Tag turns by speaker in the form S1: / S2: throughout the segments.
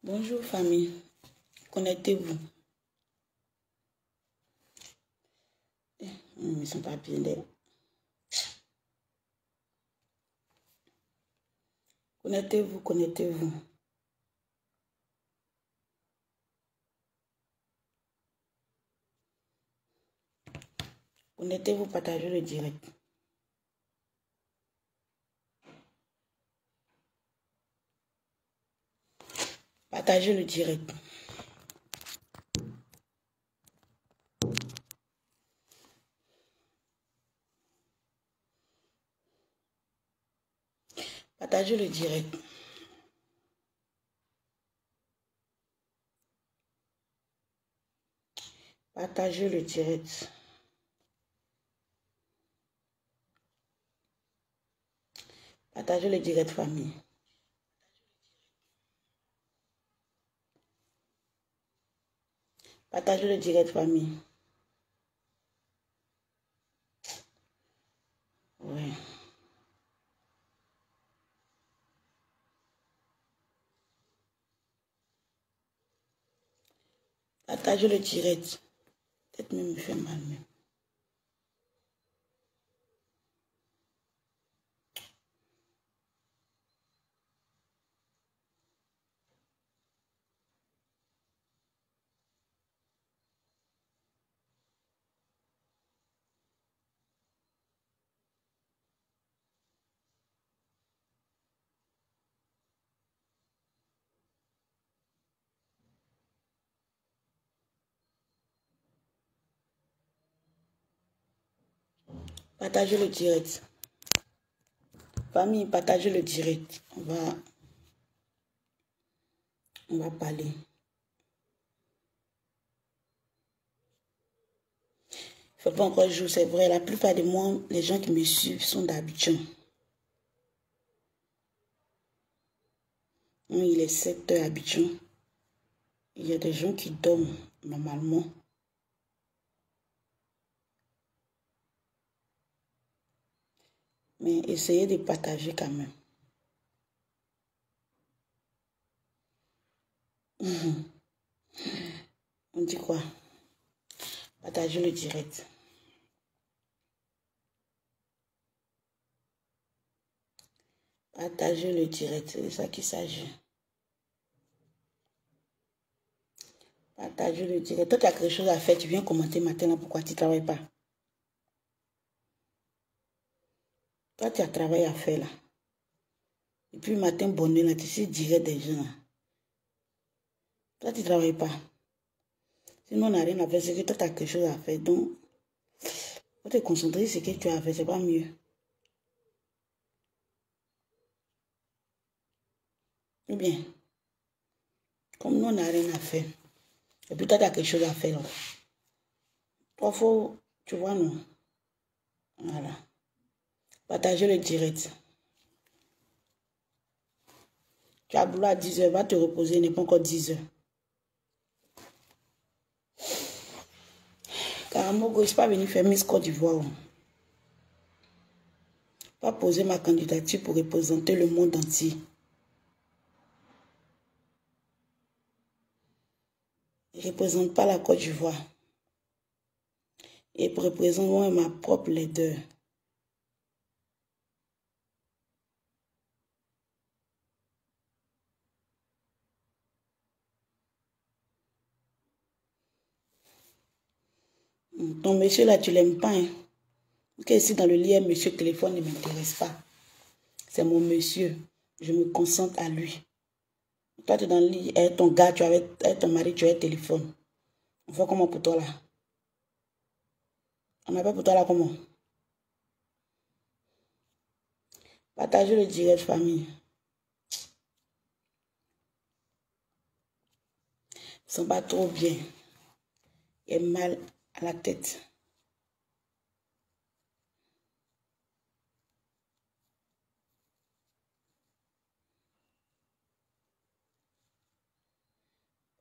S1: Bonjour famille, connectez-vous. Ils ne sont pas bien là. Connectez-vous, connectez-vous. Connectez-vous, partagez le direct. Partagez le direct. Partagez le direct. Partagez le direct. Partagez le direct, famille. Partagez le direct, famille. Ouais. Partagez le direct. Peut-être même me fait mal même. Partagez le direct. Famille, partagez le direct. On va parler. Il ne faut pas encore jouer, c'est vrai. La plupart de moi, les gens qui me suivent sont d'Abidjan. Il est 7 heures à Abidjan. Il y a des gens qui dorment normalement. Mais essayez de partager quand même. On dit quoi? Partagez le direct. Partagez le direct, c'est de ça qu'il s'agit. Partagez le direct. Toi, tu as quelque chose à faire, tu viens commenter matin, là, pourquoi tu ne travailles pas? Toi, tu as travail à faire là. Et puis matin, bonne là, tu sais direct des gens là. Toi, tu ne travailles pas. Sinon, on n'a rien à faire, c'est que toi, tu as quelque chose à faire. Donc, il faut te concentrer sur ce que tu as à faire, c'est pas mieux. Ou bien, comme nous, on n'a rien à faire. Et puis toi, tu as quelque chose à faire. Toi, faut, tu vois, non? Voilà. Partagez le direct. Tu as boulot à 10 heures, va te reposer, il n'est pas encore 10 heures. Karamogo, je ne suis pas venu faire Miss Côte d'Ivoire. Pas poser ma candidature pour représenter le monde entier. Je ne représente pas la Côte d'Ivoire. Et représente moi ma propre leader. Ton monsieur là, tu l'aimes pas. Hein? Ok, ici dans le lien, monsieur téléphone ne m'intéresse pas. C'est mon monsieur. Je me concentre à lui. Toi, tu es dans le lit, avec ton gars, tu as avec ton mari, tu as un téléphone. On fait comment pour toi là? On n'a pas pour toi là comment? Partagez le direct, famille. Ils ne sont pas trop bien. Il a mal à la tête.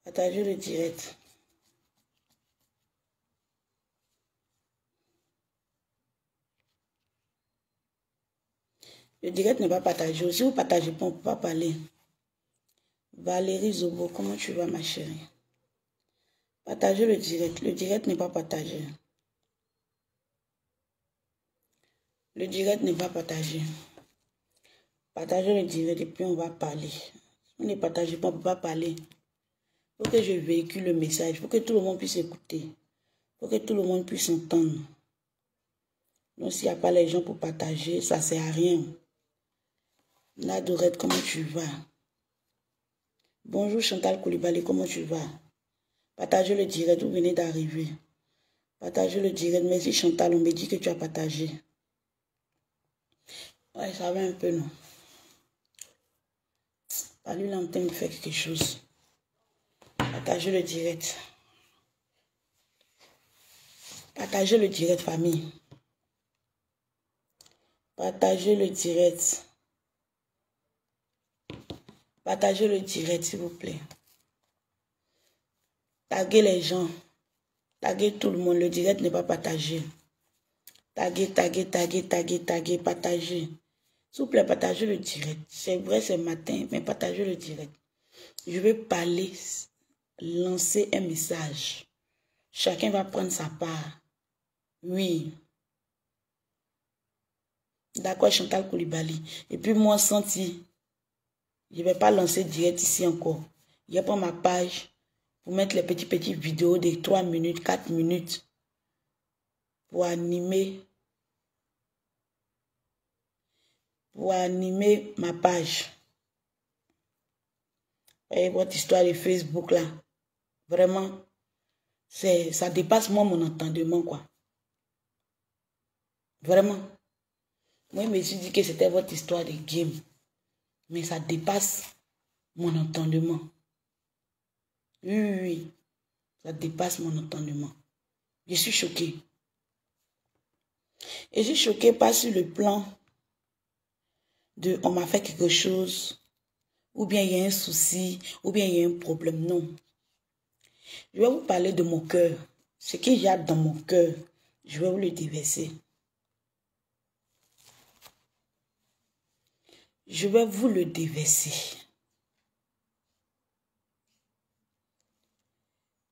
S1: Partagez le direct. Le direct n'est pas partagé. Si vous ne partagez pas, on ne peut pas parler. Valérie Zobo, comment tu vas ma chérie? Partagez le direct. Le direct n'est pas partagé. Le direct n'est pas partagé. Partagez le direct et puis on va parler. On ne partage pas, on ne peut pas parler. Il faut que je véhicule le message. Il faut que tout le monde puisse écouter. Il faut que tout le monde puisse entendre. Donc s'il n'y a pas les gens pour partager, ça ne sert à rien. Nadorette, comment tu vas? Bonjour Chantal Koulibaly, comment tu vas? Partagez le direct, vous venez d'arriver. Partagez le direct. Merci Chantal, on me dit que tu as partagé. Ouais, ça va un peu, non? Pas lui, là, en train de faire quelque chose. Partagez le direct. Partagez le direct, famille. Partagez le direct. Partagez le direct, s'il vous plaît. Taguez les gens. Taguez tout le monde. Le direct n'est pas partagé. Taguez, partagez. S'il vous plaît, partagez le direct. C'est vrai, c'est matin, mais partagez le direct. Je vais parler, lancer un message. Chacun va prendre sa part. Oui. D'accord, Chantal Koulibaly. Et puis moi, senti, je ne vais pas lancer direct ici encore. Je vais prendre ma page pour mettre les petites vidéos de 3 minutes, 4 minutes pour animer ma page. Et votre histoire de Facebook là, vraiment, ça dépasse moi mon entendement quoi. Vraiment. Moi, je me suis dit que c'était votre histoire de game. Mais ça dépasse mon entendement. Oui. Ça dépasse mon entendement. Je suis choquée. Et je suis choquée pas sur le plan de on m'a fait quelque chose, ou bien il y a un souci, ou bien il y a un problème. Non. Je vais vous parler de mon cœur. Ce qu'il y a dans mon cœur, je vais vous le déverser. Je vais vous le déverser.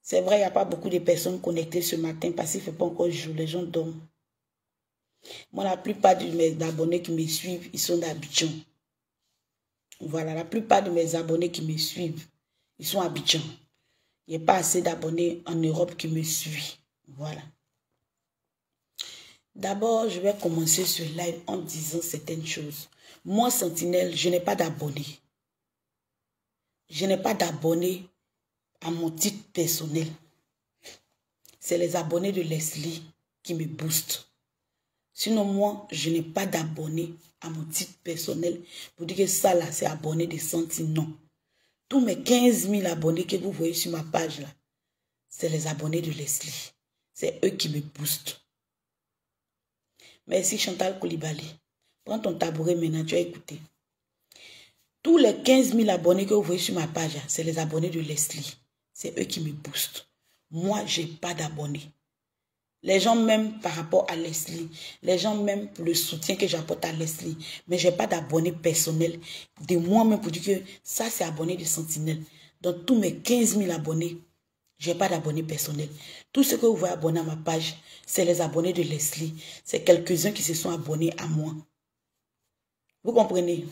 S1: C'est vrai, il n'y a pas beaucoup de personnes connectées ce matin parce qu'il ne fait pas encore jour, les gens dorment. Moi, la plupart de mes abonnés qui me suivent, ils sont d'Abidjan. Voilà, la plupart de mes abonnés qui me suivent, ils sont à Abidjan. Il n'y a pas assez d'abonnés en Europe qui me suivent. Voilà. D'abord, je vais commencer ce live en disant certaines choses. Moi, Sentinelle, je n'ai pas d'abonnés. Je n'ai pas d'abonnés à mon titre personnel. C'est les abonnés de Leslie qui me boostent. Sinon, moi, je n'ai pas d'abonnés à mon titre personnel pour dire que ça, là, c'est abonné de Sentinelle. Non. Tous mes 15 000 abonnés que vous voyez sur ma page, là, c'est les abonnés de Leslie. C'est eux qui me boostent. Merci Chantal Koulibaly. Prends ton tabouret maintenant, tu as écouté. Tous les 15 000 abonnés que vous voyez sur ma page, c'est les abonnés de Leslie. C'est eux qui me boostent. Moi, je n'ai pas d'abonnés. Les gens m'aiment par rapport à Leslie. Les gens m'aiment pour le soutien que j'apporte à Leslie. Mais je n'ai pas d'abonnés personnels de moi-même pour dire que ça, c'est abonné de Sentinelle. Dans tous mes 15 000 abonnés, je n'ai pas d'abonnés personnels. Tout ce que vous voyez abonné à ma page, c'est les abonnés de Leslie. C'est quelques-uns qui se sont abonnés à moi. Vous comprenez?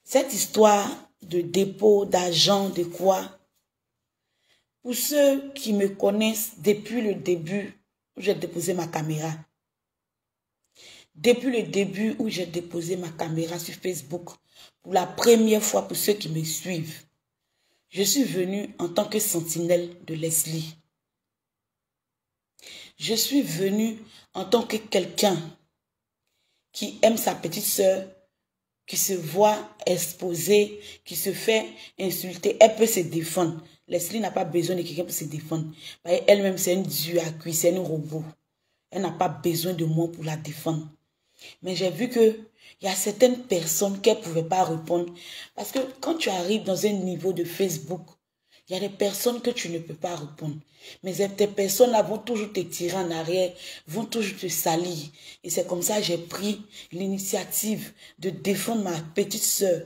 S1: Cette histoire de dépôt, d'argent, de quoi? Pour ceux qui me connaissent depuis le début où j'ai déposé ma caméra. Depuis le début où j'ai déposé ma caméra sur Facebook, pour la première fois pour ceux qui me suivent, je suis venue en tant que sentinelle de Leslie. Je suis venue en tant que quelqu'un qui aime sa petite sœur, qui se voit exposée, qui se fait insulter. Elle peut se défendre. Leslie n'a pas besoin de quelqu'un pour se défendre. Elle-même, c'est une dieu à cuire, c'est un robot. Elle n'a pas besoin de moi pour la défendre. Mais j'ai vu qu'il y a certaines personnes qu'elle ne pouvait pas répondre. Parce que quand tu arrives dans un niveau de Facebook, il y a des personnes que tu ne peux pas répondre. Mais ces personnes-là vont toujours te tirer en arrière, vont toujours te salir. Et c'est comme ça que j'ai pris l'initiative de défendre ma petite sœur.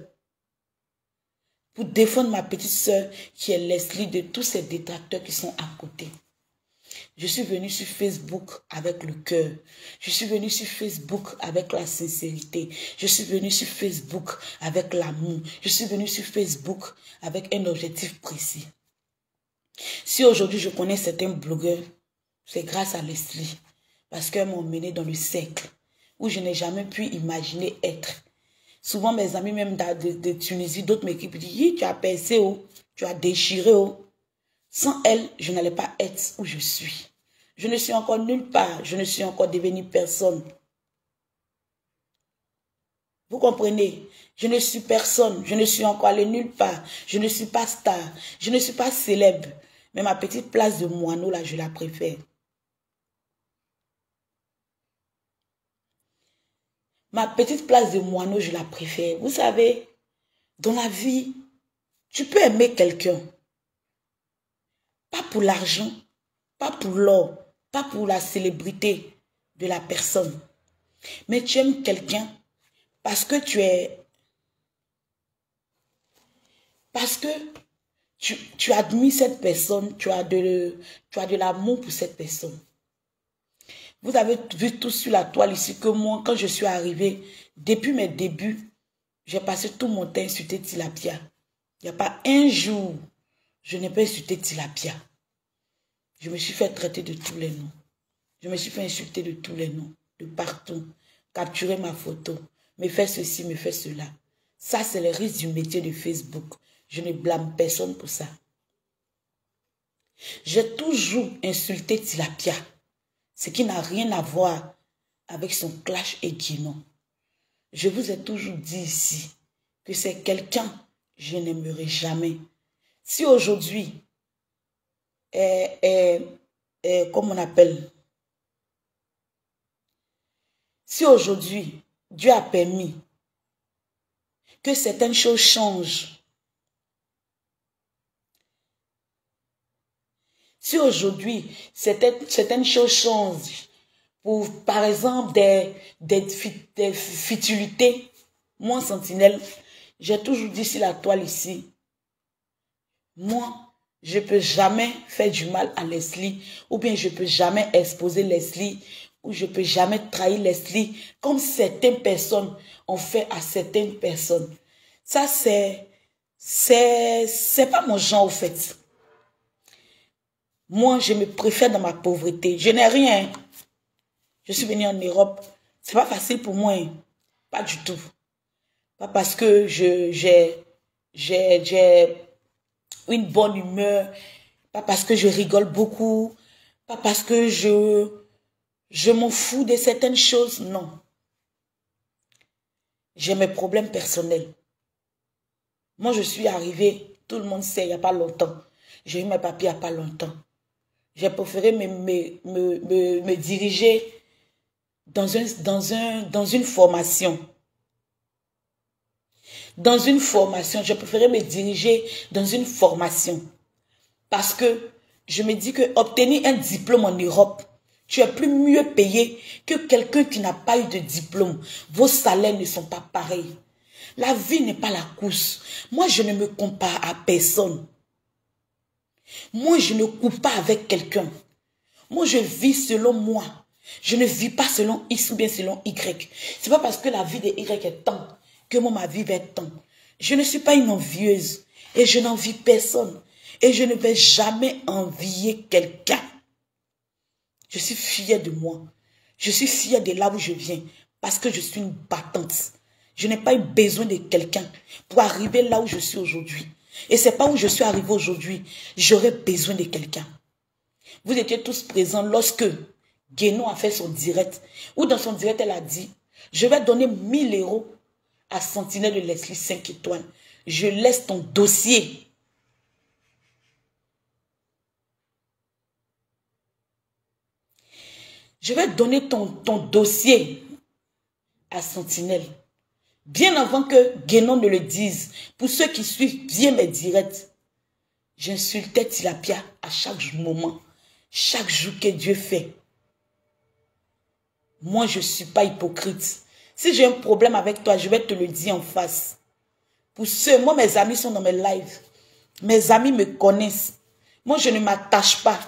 S1: pour défendre ma petite sœur qui est Leslie de tous ces détracteurs qui sont à côté. Je suis venue sur Facebook avec le cœur. Je suis venue sur Facebook avec la sincérité. Je suis venue sur Facebook avec l'amour. Je suis venue sur Facebook avec un objectif précis. Si aujourd'hui je connais certains blogueurs, c'est grâce à Leslie. Parce qu'elles m'ont mené dans le cercle où je n'ai jamais pu imaginer être. Souvent mes amis même de Tunisie, d'autres m'équipent, disent, tu as percé, oh, tu as déchiré. Oh. Sans elle, je n'allais pas être où je suis. Je ne suis encore nulle part. Je ne suis encore devenue personne. Vous comprenez? Je ne suis personne. Je ne suis encore allée nulle part. Je ne suis pas star. Je ne suis pas célèbre. Mais ma petite place de moineau, là, je la préfère. Ma petite place de moineau, je la préfère. Vous savez, dans la vie, tu peux aimer quelqu'un. Pas pour l'argent, pas pour l'or, pas pour la célébrité de la personne. Mais tu aimes quelqu'un parce que tu admires cette personne, tu as de l'amour pour cette personne. Vous avez vu tout sur la toile ici que moi, quand je suis arrivée, depuis mes débuts, j'ai passé tout mon temps à insulter Tilapia. Il n'y a pas un jour, je n'ai pas insulté Tilapia. Je me suis fait traiter de tous les noms. Je me suis fait insulter de tous les noms, de partout. Capturer ma photo, me faire ceci, me faire cela. Ça, c'est le risque du métier de Facebook. Je ne blâme personne pour ça. J'ai toujours insulté Tilapia, ce qui n'a rien à voir avec son clash et Guinon. Je vous ai toujours dit ici que c'est quelqu'un que je n'aimerai jamais. Si aujourd'hui, comme on appelle, si aujourd'hui, Dieu a permis que certaines choses changent, si aujourd'hui, certaines choses changent, pour, par exemple, des futilités, moi, Sentinelle, j'ai toujours dit sur la toile ici, moi, je ne peux jamais faire du mal à Leslie, ou bien je ne peux jamais exposer Leslie, ou je ne peux jamais trahir Leslie, comme certaines personnes ont fait à certaines personnes. Ça, c'est pas mon genre, au fait. Moi, je me préfère dans ma pauvreté. Je n'ai rien. Je suis venue en Europe. C'est pas facile pour moi. Pas du tout. Pas parce que j'ai une bonne humeur. Pas parce que je rigole beaucoup. Pas parce que je m'en fous de certaines choses. Non. J'ai mes problèmes personnels. Moi, je suis arrivée, tout le monde sait, il n'y a pas longtemps. J'ai eu mes papiers il n'y a pas longtemps. J'ai préféré me diriger dans une formation. Dans une formation, j'ai préféré me diriger dans une formation. Parce que je me dis que obtenir un diplôme en Europe, tu es plus mieux payé que quelqu'un qui n'a pas eu de diplôme. Vos salaires ne sont pas pareils. La vie n'est pas la course. Moi, je ne me compare à personne. Moi, je ne cours pas avec quelqu'un. Moi, je vis selon moi. Je ne vis pas selon X ou bien selon Y. C'est pas parce que la vie de Y est tant que moi, ma vie va être tant. Je ne suis pas une envieuse et je n'envie personne. Et je ne vais jamais envier quelqu'un. Je suis fière de moi. Je suis fière de là où je viens parce que je suis une battante. Je n'ai pas eu besoin de quelqu'un pour arriver là où je suis aujourd'hui. Et c'est pas où je suis arrivé aujourd'hui. J'aurais besoin de quelqu'un. Vous étiez tous présents lorsque Guénon a fait son direct. Où dans son direct, elle a dit, je vais donner 1000 € à Sentinelle de Leslie 5 étoiles. Je laisse ton dossier. Je vais donner ton dossier à Sentinelle. Bien avant que Guénon ne le dise, pour ceux qui suivent bien mes directs, j'insultais Tilapia à chaque moment, chaque jour que Dieu fait. Moi, je ne suis pas hypocrite. Si j'ai un problème avec toi, je vais te le dire en face. Pour ceux, moi, mes amis sont dans mes lives. Mes amis me connaissent. Moi, je ne m'attache pas.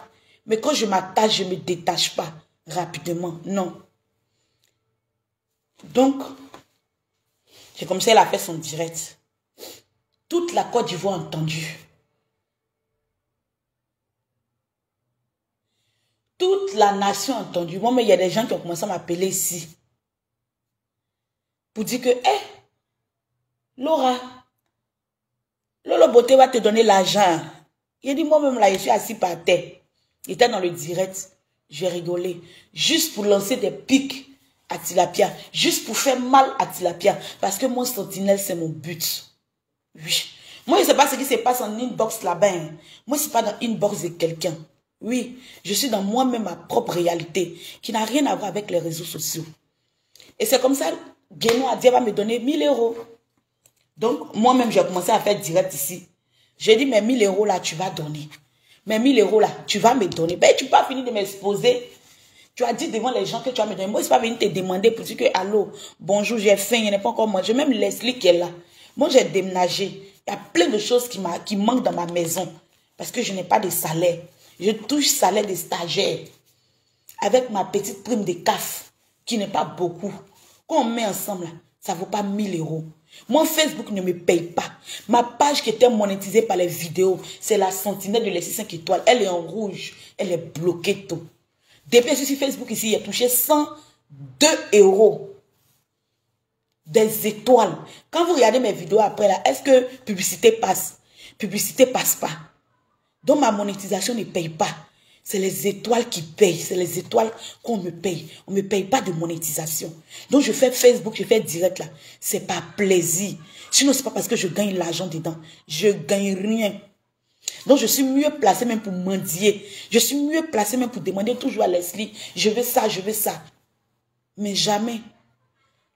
S1: Mais quand je m'attache, je ne me détache pas rapidement. Non. Donc, c'est comme ça qu'elle a fait son direct. Toute la Côte d'Ivoire a entendu. Toute la nation a entendu. Moi, mais il y a des gens qui ont commencé à m'appeler ici. Pour dire que, hé, Laura, Lolo Beauté va te donner l'argent. Il a dit, moi-même là, je suis assis par terre. Il était dans le direct. J'ai rigolé. Juste pour lancer des pics à Tilapia. Juste pour faire mal à Tilapia. Parce que mon sentinelle, c'est mon but. Oui. Moi, je ne sais pas ce qui se passe en inbox là-bas. Hein. Moi, ce n'est pas dans l'inbox de quelqu'un. Oui, je suis dans moi-même ma propre réalité. Qui n'a rien à voir avec les réseaux sociaux. Et c'est comme ça, Guénon a dit, elle va me donner 1000 euros. Donc, moi-même, j'ai commencé à faire direct ici. J'ai dit, mais 1000 euros là, tu vas donner. Mais 1000 euros là, tu vas me donner. Ben, tu n'as pas fini de m'exposer. Tu as dit devant les gens que tu vas me donner. Moi, je ne suis pas venu te demander pour dire que, allô, bonjour, j'ai faim, il n'est pas encore mangé. Même Leslie qui est là. Moi, j'ai déménagé. Il y a plein de choses qui manquent dans ma maison. Parce que je n'ai pas de salaire. Je touche salaire de stagiaire. Avec ma petite prime de CAF, qui n'est pas beaucoup. Quand on met ensemble, là, ça ne vaut pas 1000 euros. Mon Facebook ne me paye pas. Ma page qui était monétisée par les vidéos, c'est la sentinelle de les 5 étoiles. Elle est en rouge. Elle est bloquée tout. Depuis que je suis sur Facebook ici, il a touché 102 euros. Des étoiles. Quand vous regardez mes vidéos après là, est-ce que publicité passe? Publicité passe pas. Donc ma monétisation ne paye pas. C'est les étoiles qui payent. C'est les étoiles qu'on me paye. On ne me paye pas de monétisation. Donc je fais Facebook, je fais direct là. C'est pas plaisir. Sinon, ce n'est pas parce que je gagne l'argent dedans. Je gagne rien. Donc je suis mieux placé même pour mendier. Je suis mieux placé même pour demander toujours à Leslie. Je veux ça, je veux ça. Mais jamais.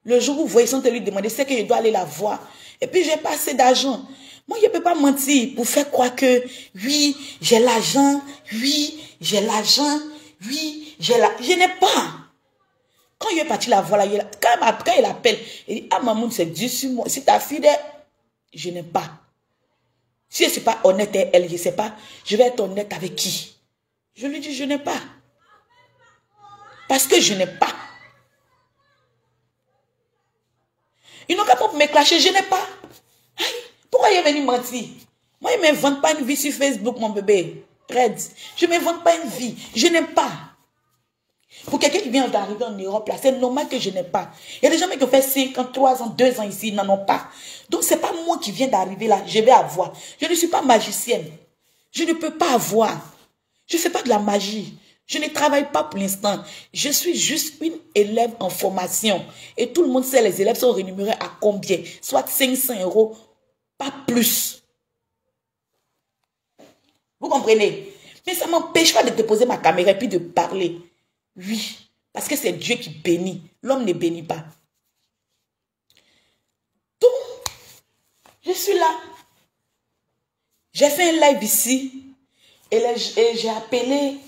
S1: Le jour où vous voyez sans te lui demander, c'est que je dois aller la voir. Et puis j'ai pas assez d'argent. Moi, je ne peux pas mentir pour faire croire que, oui, j'ai l'argent, oui, j'ai l'argent, oui, j'ai l'argent. Je n'ai pas. Quand il est parti la voir, là, quand il appelle, il dit, ah, maman, c'est Dieu sur moi. Si ta fille, je n'ai pas. Si je ne suis pas honnête avec elle, je ne sais pas, je vais être honnête avec qui? Je lui dis, je n'ai pas. Parce que je n'ai pas. Ils n'ont qu'à pas me clasher, je n'ai pas. Aïe. Pourquoi il est venu mentir? Moi, il ne m'invente pas une vie sur Facebook, mon bébé. Red. Je ne m'invente pas une vie. Je n'ai pas. Pour quelqu'un qui vient d'arriver en Europe, là, c'est normal que je n'ai pas. Il y a des gens qui ont fait 5 ans, 3 ans, 2 ans ici, ils n'en ont pas. Donc, ce n'est pas moi qui viens d'arriver là, je vais avoir. Je ne suis pas magicienne. Je ne peux pas avoir. Je ne fais pas de la magie. Je ne travaille pas pour l'instant. Je suis juste une élève en formation. Et tout le monde sait, les élèves sont rémunérés à combien? Soit 500 euros, pas plus. Vous comprenez? Mais ça ne m'empêche pas de déposer ma caméra et puis de parler. Oui, parce que c'est Dieu qui bénit. L'homme ne bénit pas. Donc, je suis là. J'ai fait un live ici. Et j'ai appelé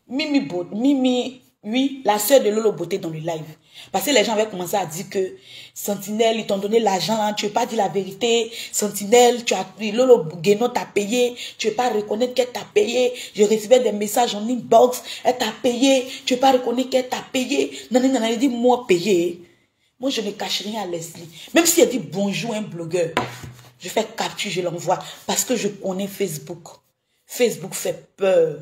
S1: Mimi, oui, la sœur de Lolo Beauté dans le live. Parce que les gens avaient commencé à dire que Sentinelle, ils t'ont donné l'argent, hein, tu n'as pas dit la vérité. Sentinelle, Lolo Guénon t'a payé, tu ne veux pas reconnaître qu'elle t'a payé. Je recevais des messages en inbox, elle t'a payé, tu ne veux pas reconnaître qu'elle t'a payé. Non, elle dit, moi payé. Moi, je ne cache rien à Leslie. Même si elle dit bonjour à un blogueur, je fais capture, je l'envoie. Parce que je connais Facebook. Facebook fait peur.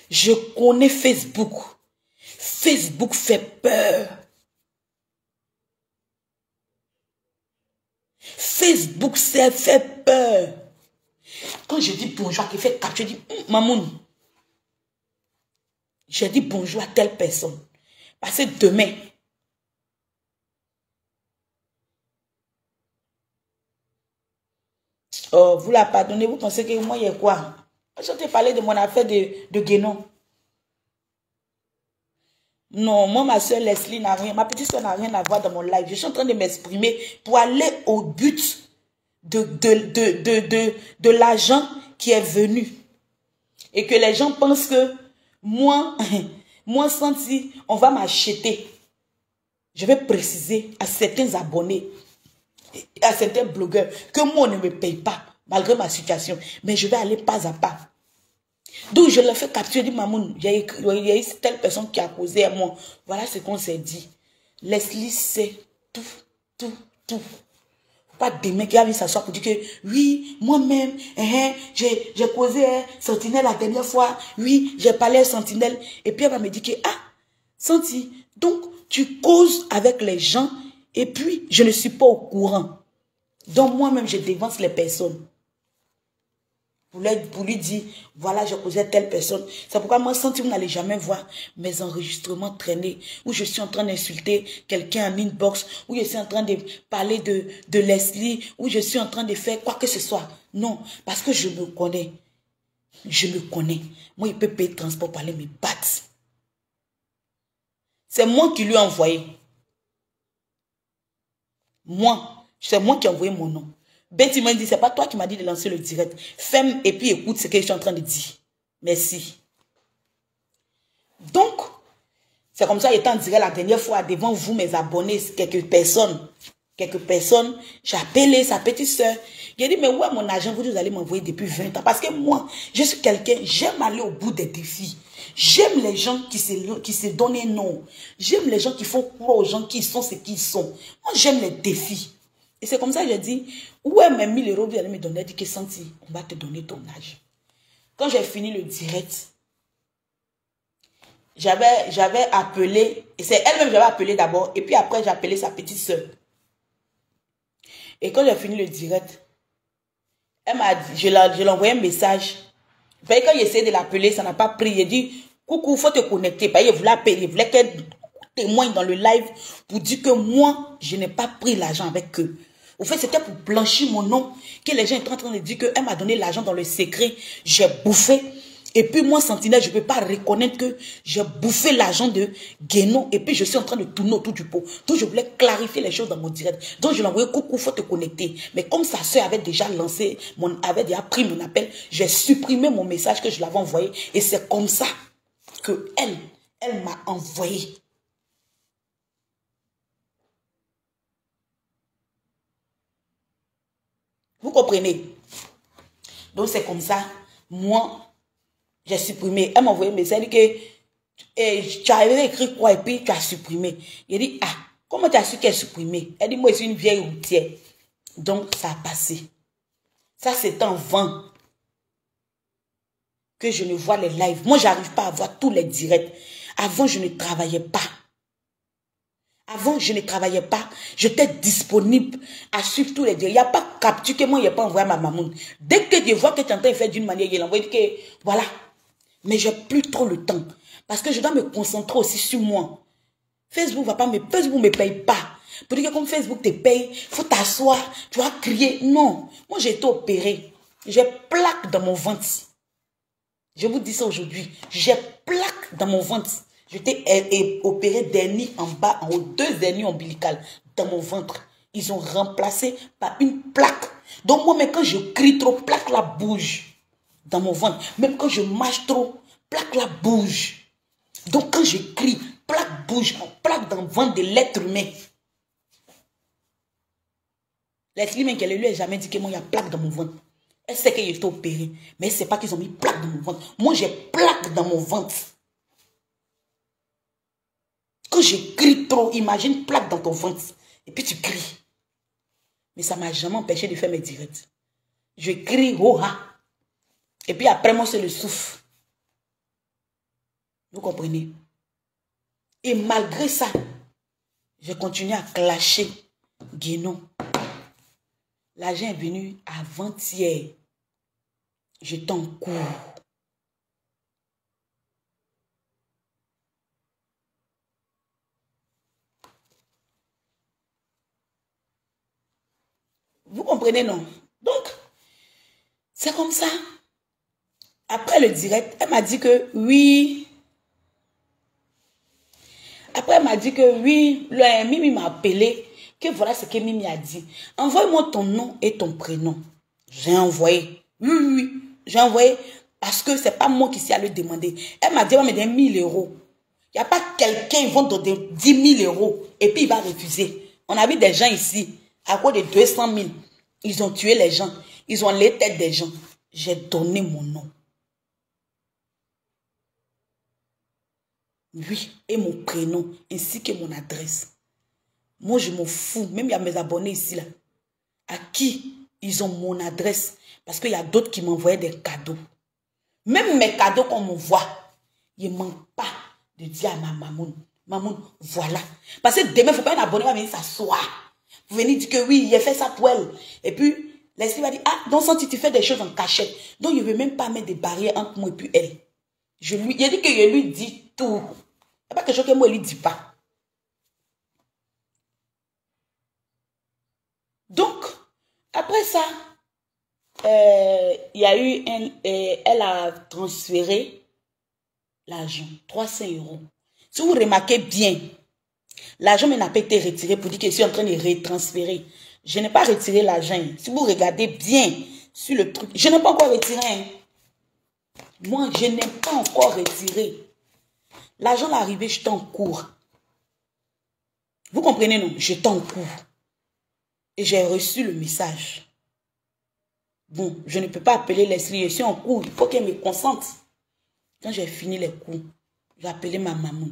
S1: Je connais Facebook. Facebook fait peur. Facebook, ça fait peur. Quand je dis bonjour, qui fait capture, je dis, maman, j'ai dit bonjour à telle personne. Parce que demain, oh, vous la pardonnez, vous pensez que moi, il y a quoi? Je t'ai parlé de mon affaire de Guénon. Non, moi, ma soeur Leslie n'a rien, ma petite soeur n'a rien à voir dans mon live. Je suis en train de m'exprimer pour aller au but de l'argent qui est venu. Et que les gens pensent que moi, moi, Santi, on va m'acheter. Je vais préciser à certains abonnés. à certains blogueurs que moi, on ne me paye pas, malgré ma situation. Mais je vais aller pas à pas. Donc, je le fais capturer, dit Mamoun, il y a eu telle personne qui a causé à moi. Voilà ce qu'on s'est dit. Leslie sait tout, tout, tout. Pas des mecs qui viennent s'asseoir pour dire que oui, moi-même, j'ai causé Sentinelle la dernière fois. Oui, j'ai parlé à Sentinelle. Et puis elle va me dire que, ah, Senti, donc tu causes avec les gens et puis je ne suis pas au courant. Donc moi-même, je dévance les personnes. Pour lui dire, voilà, je causais telle personne. C'est pourquoi moi, Senti, vous n'allez jamais voir mes enregistrements traîner, où je suis en train d'insulter quelqu'un en inbox, où je suis en train de parler de Leslie, où je suis en train de faire quoi que ce soit. Non, parce que je me connais. Je me connais. Moi, il peut payer le transport pour aller me battre. C'est moi qui lui ai envoyé. Moi, c'est moi qui ai envoyé mon nom. Betty m'a dit, c'est pas toi qui m'as dit de lancer le direct. Femme et puis écoute ce que je suis en train de dire. Merci. Donc, c'est comme ça, étant en direct la dernière fois devant vous, mes abonnés, quelques personnes, j'ai appelé sa petite soeur. J'ai dit, mais ouais, mon agent, vous allez m'envoyer depuis 20 ans. Parce que moi, je suis quelqu'un, j'aime aller au bout des défis. J'aime les gens qui se donnent un nom. J'aime les gens qui font croire aux gens qui sont ce qu'ils sont. Moi, j'aime les défis. Et c'est comme ça que j'ai dit, ouais, mes 1000 euros, vous allez me donner, dit que Senti, on va te donner ton âge. Quand j'ai fini le direct, j'avais appelé, et c'est elle-même j'avais appelé d'abord, et puis après j'ai appelé sa petite soeur. Et quand j'ai fini le direct, elle m'a dit, je lui ai envoyé un message. Quand j'ai essayé de l'appeler, ça n'a pas pris. J'ai dit, coucou, il faut te connecter. Il voulait appeler, il voulait qu'elle témoigne dans le live pour dire que moi, je n'ai pas pris l'argent avec eux. Au fait, c'était pour blanchir mon nom, que les gens étaient en train de dire qu'elle m'a donné l'argent dans le secret. J'ai bouffé. Et puis moi, Sentinelle, je ne peux pas reconnaître que j'ai bouffé l'argent de Guénon. Et puis je suis en train de tourner autour du pot. Donc je voulais clarifier les choses dans mon direct. Donc je lui ai envoyé, coucou, il faut te connecter. Mais comme sa soeur avait déjà lancé, avait déjà pris mon appel, j'ai supprimé mon message que je l'avais envoyé. Et c'est comme ça que elle m'a envoyé. Vous comprenez? Donc c'est comme ça, moi, j'ai supprimé. Elle m'a envoyé un message, elle dit que tu avais écrit quoi et puis tu as supprimé. Il dit, ah, comment tu as su qu'elle a supprimé? Elle dit, moi, je suis une vieille routière. Donc, ça a passé. Ça, c'est un vent que je ne vois les lives. Moi, je n'arrive pas à voir tous les directs. Avant, je ne travaillais pas. Avant, je ne travaillais pas. J'étais disponible à suivre tous les directs. Il n'y a pas capture que moi, il n'y a pas envoyé à ma maman. Dès que je vois que tu es en train de faire d'une manière, il envoie que, voilà. Mais j'ai plus trop le temps. Parce que je dois me concentrer aussi sur moi. Facebook ne me paye pas. Pour dire que comme Facebook te paye, il faut t'asseoir, tu vas crier. Non. Moi, j'ai été opéré. J'ai plaque dans mon ventre. Je vous dis ça aujourd'hui. J'ai plaque dans mon ventre. J'étais opéré d'hernie en bas, en haut, 2 hernies ombilicales dans mon ventre. Ils ont remplacé par une plaque. Donc moi, même quand je crie trop, plaque la bouge dans mon ventre. Même quand je marche trop, plaque la bouge. Donc quand je crie, plaque bouge, plaque dans le ventre de l'être humain. Leslie, même qu'elle lui a jamais dit que moi, il y a plaque dans mon ventre. Elle sait qu'il est opéré, mais elle ne sait pas qu'ils ont mis plaque dans mon ventre. Moi, j'ai plaque dans mon ventre. Quand je crie trop, imagine plaque dans ton ventre. Et puis tu cries. Mais ça ne m'a jamais empêché de faire mes directs. Je crie, oh ah. Et puis après, moi, c'est le souffle. Vous comprenez? Et malgré ça, j'ai continué à clasher Guénon. L'agent est venu avant-hier. J'étais en cours. Vous comprenez, non? Donc, c'est comme ça. Après le direct, elle m'a dit que oui. Après, elle m'a dit que oui, Mimi m'a appelé, que voilà ce que Mimi a dit. Envoie-moi ton nom et ton prénom. J'ai envoyé. Oui, j'ai envoyé parce que c'est pas moi qui suis allé demander. Elle m'a dit, on va me donner 1000 euros. Il n'y a pas quelqu'un qui va donner 10 000 euros et puis il va refuser. On a vu des gens ici À cause de 200 000, ils ont tué les gens. Ils ont les têtes des gens. J'ai donné mon nom. Oui, et mon prénom, ainsi que mon adresse. Moi, je m'en fous. Même il y a mes abonnés ici, là. À qui ils ont mon adresse. Parce qu'il y a d'autres qui m'envoyaient des cadeaux. Même mes cadeaux qu'on m'envoie, il ne manque pas de dire à ma maman, maman, voilà. Parce que demain, il ne faut pas un abonné va venir s'asseoir. Vous venez dire que oui, il a fait ça pour elle. Et puis, Leslie va dire, ah, donc si tu fais des choses en cachette. Donc, il ne veut même pas mettre des barrières entre moi et puis elle. Il a dit que je lui dis tout. Il n'y a pas quelque chose que moi, je ne lui dis pas. Donc, après ça, il y a eu elle a transféré l'argent, 300 €. Si vous remarquez bien, l'argent n'a pas été retiré pour dire que je suis en train de retransférer. Je n'ai pas retiré l'argent. Si vous regardez bien sur le truc, je n'ai pas encore retiré. Hein. Moi, je n'ai pas encore retiré. L'argent est arrivé, j'étais en cours. Vous comprenez, non? J'étais en cours. Et j'ai reçu le message. Bon, je ne peux pas appeler Leslie, je suis en cours. Il faut qu'elle me consente. Quand j'ai fini les cours, j'ai appelé ma maman.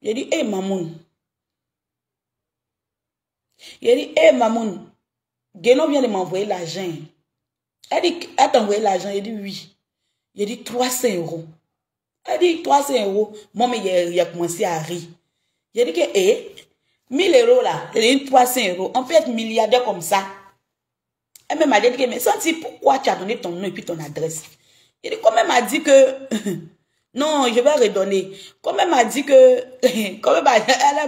S1: J'ai dit, hé maman. J'ai dit, hé maman, Guénon vient de m'envoyer l'argent. Elle dit, elle t'a envoyé l'argent? J'ai dit, oui. J'ai dit, 300 €. Elle dit, 300 €. Moi, mais il a commencé à rire. J'ai dit que, 1000 € là, j'ai dit 300 €. On peut être milliardaire comme ça. Elle m'a dit que, mais Santi, pourquoi tu as donné ton nom et puis ton adresse? J'ai dit, comme elle m'a dit que, non, je vais redonner. Comme elle m'a dit que, comme elle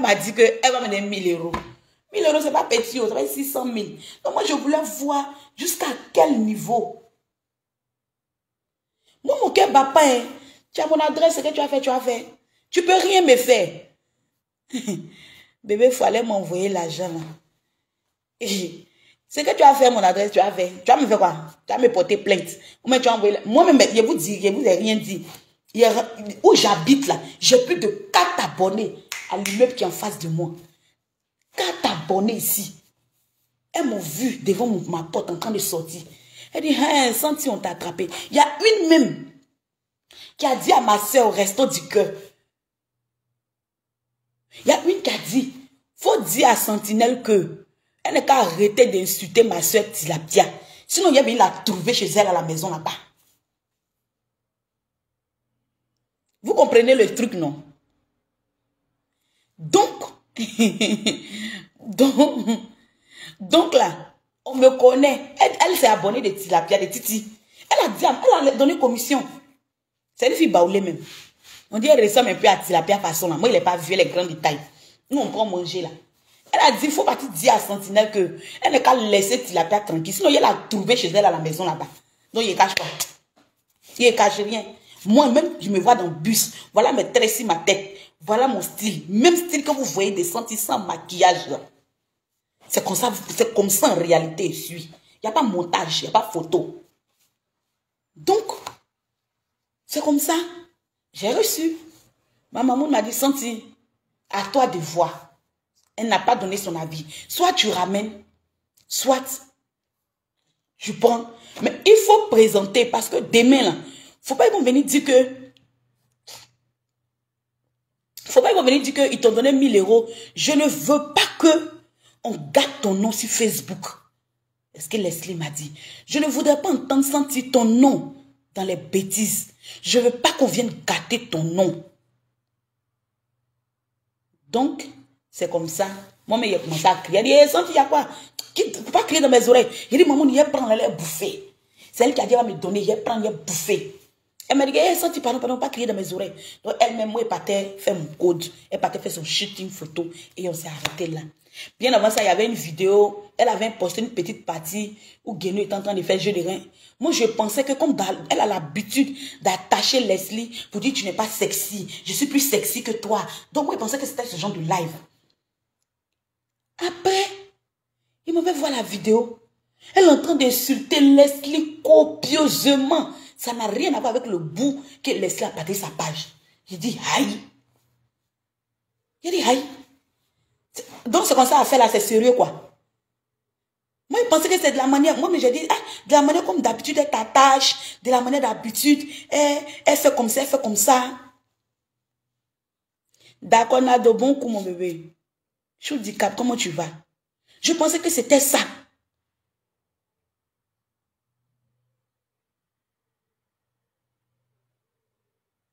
S1: m'a dit que, elle va me donner 1000 €. 1000 €, c'est pas petit, ça va être 600 000. Donc moi, je voulais voir jusqu'à quel niveau. Moi, mon cœur bat pas, hein. Tu as mon adresse, ce que tu as fait, tu as fait. Tu peux rien me faire. Bébé, il fallait m'envoyer l'argent, là. Ce que tu as fait, mon adresse, tu as fait. Tu vas me faire quoi? Tu vas me porter plainte. Moi-même, je vous dis, je vous ai rien dit. Où j'habite, là, j'ai plus de 4 abonnés à l'immeuble qui est en face de moi. 4 abonnés ici. Elles m'ont vu devant ma porte en train de sortir. Elle dit, hein, Santi, on t'a attrapé. Il y a une même qui a dit à ma soeur au resto du cœur. Il y a une qui a dit, faut dire à Sentinelle que elle n'est qu'à arrêter d'insulter ma soeur Tilapia. Sinon, il y avait la trouver chez elle à la maison là-bas. Vous comprenez le truc, non? Donc, donc là, on me connaît. Elle s'est abonnée de Tilapia, de Titi. Elle a donné commission. C'est une fille baoulée même. On dit elle ressemble un peu à Tilapia façon là. Moi, il n'est pas vu les grands détails. Nous, on prend manger là. Elle a dit, il faut partir dire à Sentinelle que elle n'est qu'à laisser Tilapia tranquille. Sinon, elle a trouvé chez elle à la maison là-bas. Donc, il ne cache pas. Il ne cache rien. Moi-même, je me vois dans le bus. Voilà mes traits sur ma tête. Voilà mon style. Même style que vous voyez descendre sans maquillage là. C'est comme ça en réalité, je suis. Il n'y a pas montage, il n'y a pas photo. Donc, c'est comme ça. J'ai reçu. Ma maman m'a dit, Santi, à toi de voir. Elle n'a pas donné son avis. Soit tu ramènes, soit je prends. Mais il faut présenter parce que demain, là, faut pas venir dire que. Faut pas venir dire qu'ils t'ont donné 1000 €. Je ne veux pas que on gâte ton nom sur Facebook. Est-ce que Leslie m'a dit? Je ne voudrais pas entendre sentir ton nom dans les bêtises. Je ne veux pas qu'on vienne gâter ton nom. Donc, c'est comme ça. Moi-même, il a commencé à crier. Il a dit, Santi, il y a quoi? Il ne peut pas crier dans mes oreilles. Il dit, maman, il prend, elle est bouffée. C'est elle qui a dit, elle va me donner, il prend, il est bouffée. Elle m'a dit, Santi, pardon, pas crier dans mes oreilles. Donc, elle-même, moi, elle partait faire mon code. Elle partait faire son shooting photo. Et on s'est arrêté là. Bien avant ça, il y avait une vidéo. Elle avait posté une petite partie où Guénou était en train de faire jeu de rein. Moi, je pensais que comme elle a l'habitude d'attacher Leslie pour dire tu n'es pas sexy. Je suis plus sexy que toi. Donc, moi, je pensais que c'était ce genre de live. Après, il m'avait vu la vidéo. Elle est en train d'insulter Leslie copieusement. Ça n'a rien à voir avec le bout que Leslie a partagé sa page. J'ai dit, aïe. J'ai dit, aïe. Donc, c'est comme ça à faire là, c'est sérieux, quoi. Moi, je pensais que c'est de la manière. Moi, mais j'ai dit, ah, de la manière comme d'habitude, elle t'attache. De la manière d'habitude, elle fait comme ça, elle fait comme ça. D'accord, on a de bons coups, mon bébé. Je vous dis, Cap, comment tu vas? Je pensais que c'était ça.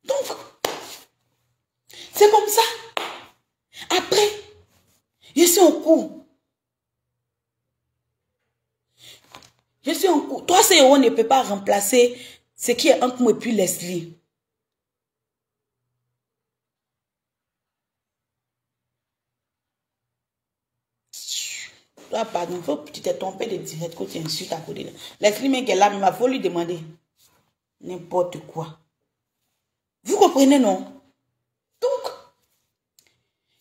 S1: Donc, c'est comme ça. Après, je suis en cours. Je suis en cours. 300 € ne peut pas remplacer ce qui est entre moi et puis Leslie. Toi, pardon, faut que tu t'es trompé de direct que tu insultes à côté. Leslie, mais qu'elle a, il faut lui demander n'importe quoi. Vous comprenez, non? Donc,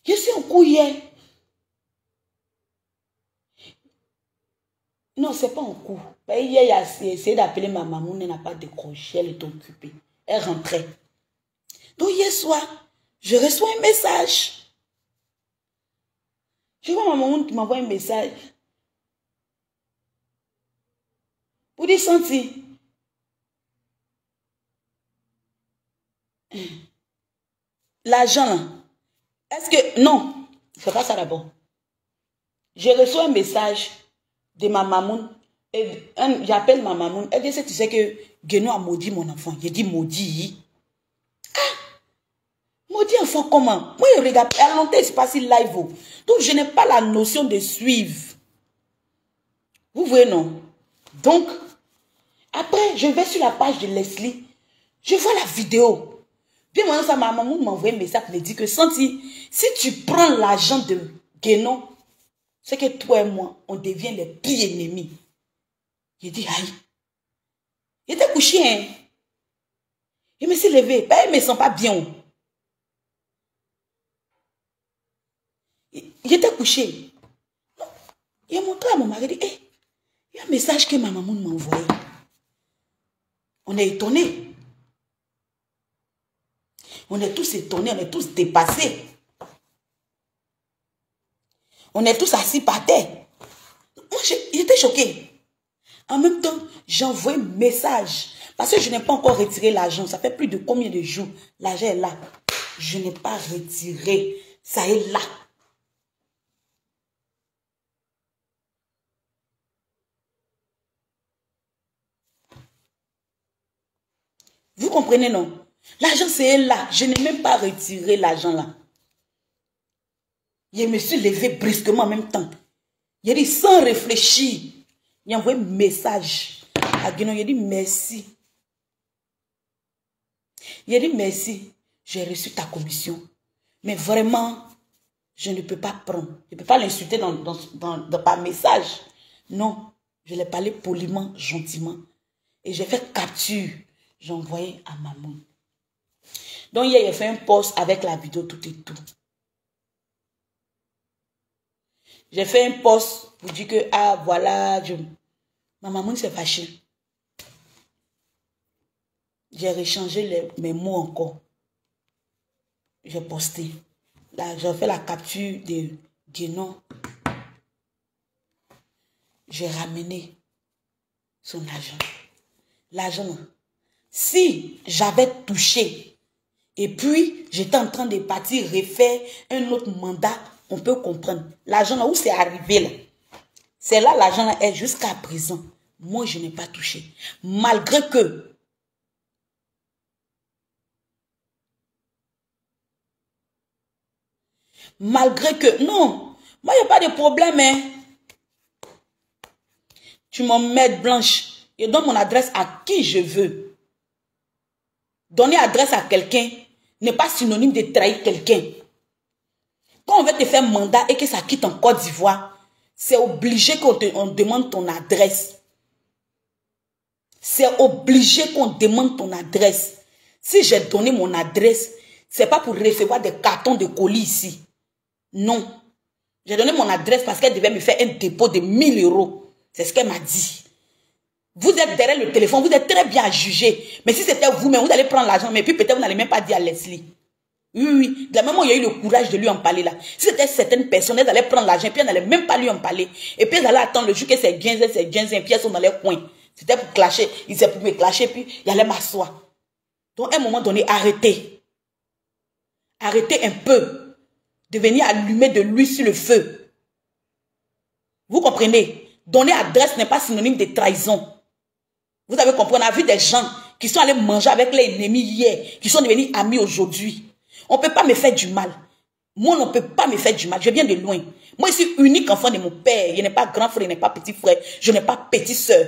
S1: je suis en cours hier. Non, c'est pas en cours. Hier, il a essayé d'appeler ma maman, elle n'a pas décroché, elle est occupée. Elle rentrait. Donc, hier soir, je reçois un message. Je vois ma maman qui m'envoie un message. Pour dire, Santi, l'argent là, est-ce que... Non, c'est pas ça d'abord. Je reçois un message de ma maman. J'appelle ma maman. Elle dit, tu sais que Guénon a maudit mon enfant. J'ai dit, maudit. Ah, maudit enfant comment? Moi, je regarde, à longtemps, c'est pas si live. Donc, je n'ai pas la notion de suivre. Vous voyez, non? Donc, après, je vais sur la page de Leslie. Je vois la vidéo. Puis maintenant, ça, ma maman m'a envoyé un message pour me dire que Santi, si tu prends l'argent de Guénon, c'est que toi et moi, on devient les pires ennemis. J'ai dit, aïe. Il était couché, hein. Il me s'est levé. Ben, il ne me sent pas bien. Il était couché. Il a montré à mon mari, il dit, hey, il y a un message que ma maman m'a envoyé. On est étonnés. On est tous étonnés, on est tous dépassés. On est tous assis par terre. Moi, j'étais choquée. En même temps, j'envoie un message. Parce que je n'ai pas encore retiré l'argent. Ça fait plus de combien de jours? L'argent est là. Je n'ai pas retiré. Ça est là. Vous comprenez, non? L'argent, c'est là. Je n'ai même pas retiré l'argent là. Je me suis levé brusquement en même temps. J'ai dit sans réfléchir. Il a envoyé un message à Guénon. Il a dit merci. Il a dit merci. J'ai reçu ta commission. Mais vraiment, je ne peux pas prendre. Je ne peux pas l'insulter par message. Non. Je l'ai parlé poliment, gentiment. Et j'ai fait capture. J'ai envoyé à maman. Donc hier, il a fait un post avec la vidéo tout et tout. J'ai fait un post pour dire que, ah voilà, ma maman s'est fâchée. J'ai réchangé mes mots encore. J'ai posté. Là, j'ai fait la capture de Guénon. J'ai ramené son argent. L'argent, si j'avais touché, et puis j'étais en train de partir refaire un autre mandat, on peut comprendre. L'argent là, où c'est arrivé là? C'est là l'argent là est jusqu'à présent. Moi, je n'ai pas touché. Malgré que non, moi, il n'y a pas de problème. Hein. Tu m'en mets blanche. Je donne mon adresse à qui je veux. Donner adresse à quelqu'un n'est pas synonyme de trahir quelqu'un. Quand on veut te faire mandat et que ça quitte en Côte d'Ivoire, c'est obligé qu'on demande ton adresse. C'est obligé qu'on demande ton adresse. Si j'ai donné mon adresse, ce n'est pas pour recevoir des cartons de colis ici. Non. J'ai donné mon adresse parce qu'elle devait me faire un dépôt de 1000 €. C'est ce qu'elle m'a dit. Vous êtes derrière le téléphone, vous êtes très bien à juger. Mais si c'était vous-même, vous allez prendre l'argent, mais puis peut-être vous n'allez même pas dire à Leslie. Oui, oui. De la même manière, il y a eu le courage de lui en parler là. Si c'était certaines personnes, elles allaient prendre l'argent, puis elles n'allaient même pas lui en parler. Et puis elles allaient attendre le jour que c'est 15, puis elles sont dans les coins. C'était pour clasher. Ils étaient pour me clasher, puis il allait m'asseoir. Donc, à un moment donné, arrêtez. Arrêtez un peu de venir allumer de l'huile sur le feu. Vous comprenez? Donner adresse n'est pas synonyme de trahison. Vous avez compris? On a vu des gens qui sont allés manger avec les ennemis hier, qui sont devenus amis aujourd'hui. On ne peut pas me faire du mal. Moi, on ne peut pas me faire du mal. Je viens de loin. Moi, je suis unique enfant de mon père. Je n'ai pas grand frère, je n'ai pas petit frère, je n'ai pas petite soeur.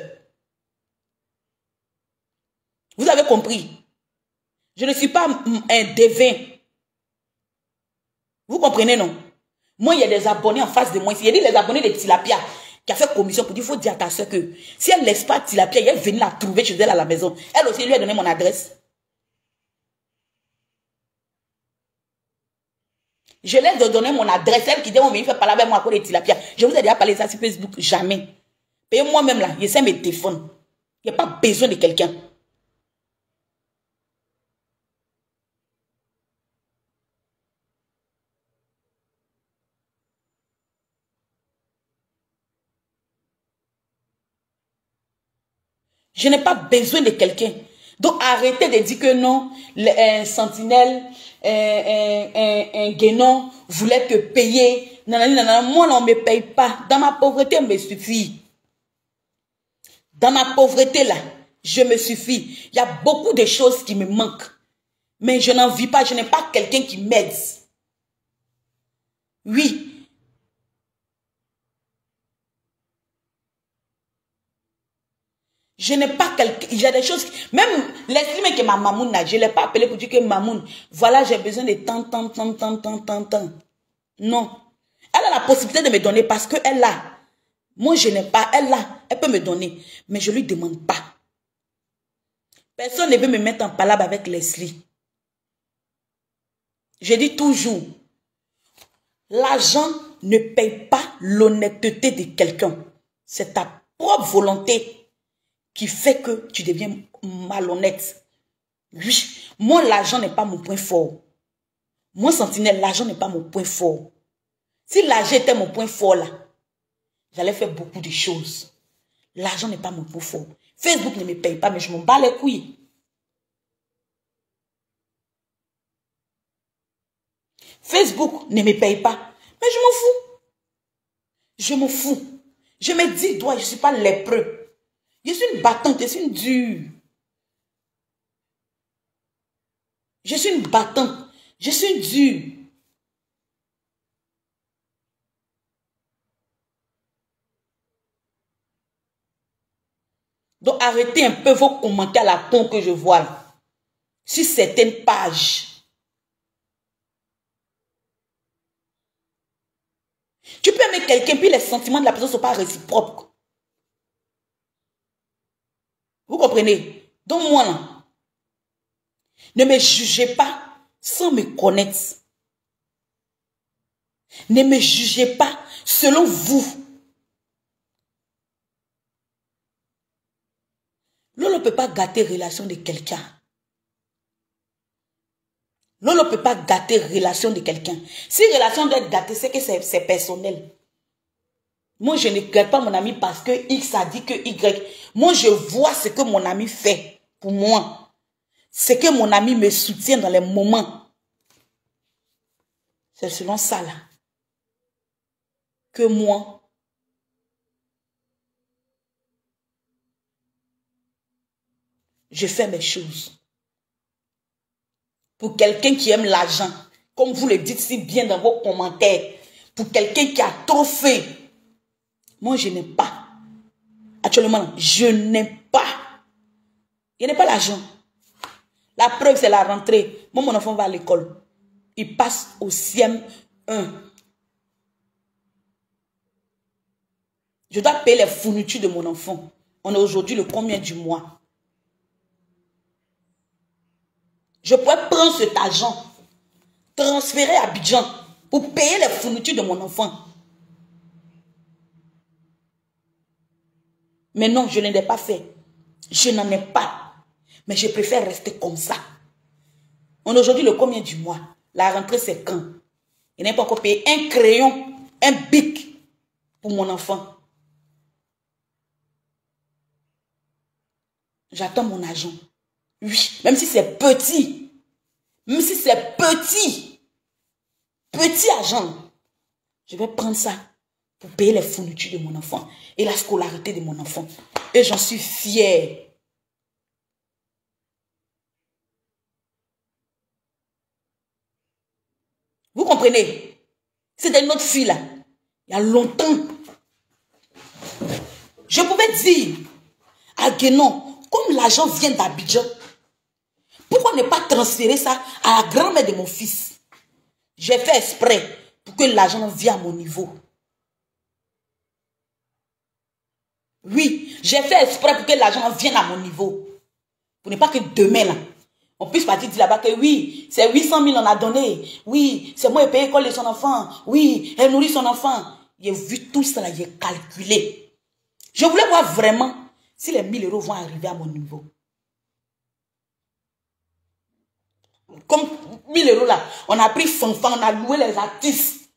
S1: Vous avez compris? Je ne suis pas un devin. Vous comprenez, non? Moi, il y a des abonnés en face de moi. Il y a des abonnés de Tilapia qui a fait commission pour dire, il faut dire à ta soeur que si elle ne laisse pas Tilapia, elle est venue la trouver chez elle à la maison. Elle aussi lui a donné mon adresse. Je l'ai donné mon adresse. Elle qui dit, on vient faire parler avec moi à cause de Tilapia. Je vous ai déjà parlé de ça sur Facebook. Jamais. Et moi-même là, je sais mes téléphones. Il n'y a pas besoin de quelqu'un. Je n'ai pas besoin de quelqu'un. Donc arrêtez de dire que non, un sentinelle, un guénon voulait te payer. Nanani, nanana. Moi, on ne me paye pas. Dans ma pauvreté, il me suffit. Dans ma pauvreté, là, je me suffis. Il y a beaucoup de choses qui me manquent. Mais je n'en vis pas. Je n'ai pas quelqu'un qui m'aide. Oui. Je n'ai pas quelqu'un. Il y a des choses. Même l'estime que ma mamoun n'a, je ne l'ai pas appelé pour dire que mamoun, voilà, j'ai besoin de tant. Non. Elle a la possibilité de me donner parce qu'elle a. Moi, je n'ai pas. Elle a. Elle peut me donner. Mais je ne lui demande pas. Personne ne veut me mettre en palabre avec Leslie. Je dis toujours, l'argent ne paye pas l'honnêteté de quelqu'un. C'est ta propre volonté qui fait que tu deviens malhonnête. Oui, moi, l'argent n'est pas mon point fort. Moi, Sentinelle, l'argent n'est pas mon point fort. Si l'argent était mon point fort, là, j'allais faire beaucoup de choses. L'argent n'est pas mon point fort. Facebook ne me paye pas, mais je m'en bats les couilles. Facebook ne me paye pas, mais je m'en fous. Je m'en fous. Je me dis, toi, je ne suis pas lépreux. Je suis une battante, je suis une dure. Je suis une battante, je suis une dure. Donc arrêtez un peu vos commentaires à la con que je vois là, sur certaines pages. Tu peux aimer quelqu'un, puis les sentiments de la personne ne sont pas réciproques. Vous comprenez? Donc moi là, ne me jugez pas sans me connaître. Ne me jugez pas selon vous. L'on ne peut pas gâter relation de quelqu'un. L'on ne peut pas gâter relation de quelqu'un. Si relation doit être gâtée, c'est que c'est personnel. Moi, je ne gâte pas mon ami parce que X a dit que Y. Moi, je vois ce que mon ami fait pour moi. C'est que mon ami me soutient dans les moments. C'est selon ça là. Que moi, je fais mes choses. Pour quelqu'un qui aime l'argent, comme vous le dites si bien dans vos commentaires, pour quelqu'un qui a trop fait, moi je n'ai pas. Actuellement, je n'ai pas. Je n'ai pas l'argent. La preuve, c'est la rentrée. Moi, mon enfant va à l'école. Il passe au CM1. Je dois payer les fournitures de mon enfant. On est aujourd'hui le combien du mois? Je pourrais prendre cet argent, transférer à Abidjan pour payer les fournitures de mon enfant. Mais non, je ne l'ai pas fait. Je n'en ai pas. Mais je préfère rester comme ça. On est aujourd'hui le combien du mois? La rentrée, c'est quand? Il n'a pas encore payé un crayon, un bic pour mon enfant. J'attends mon argent. Oui, même si c'est petit. Même si c'est petit. Petit argent. Je vais prendre ça pour payer les fournitures de mon enfant et la scolarité de mon enfant. Et j'en suis fière. Vous comprenez? C'était notre fille là. Il y a longtemps. Je pouvais dire à Guénon, comme l'argent vient d'Abidjan, pourquoi ne pas transférer ça à la grand-mère de mon fils? J'ai fait exprès pour que l'argent vienne à mon niveau. Oui, j'ai fait exprès pour que l'argent vienne à mon niveau. Pour ne pas que demain, là, on puisse partir dire là-bas que oui, c'est 800 000 on a donné. Oui, c'est moi qui paye l'école de son enfant. Oui, elle nourrit son enfant. J'ai vu tout ça, là, j'ai calculé. Je voulais voir vraiment si les 1000 euros vont arriver à mon niveau. Comme 1000 euros là, on a pris Fanfan, on a loué les artistes.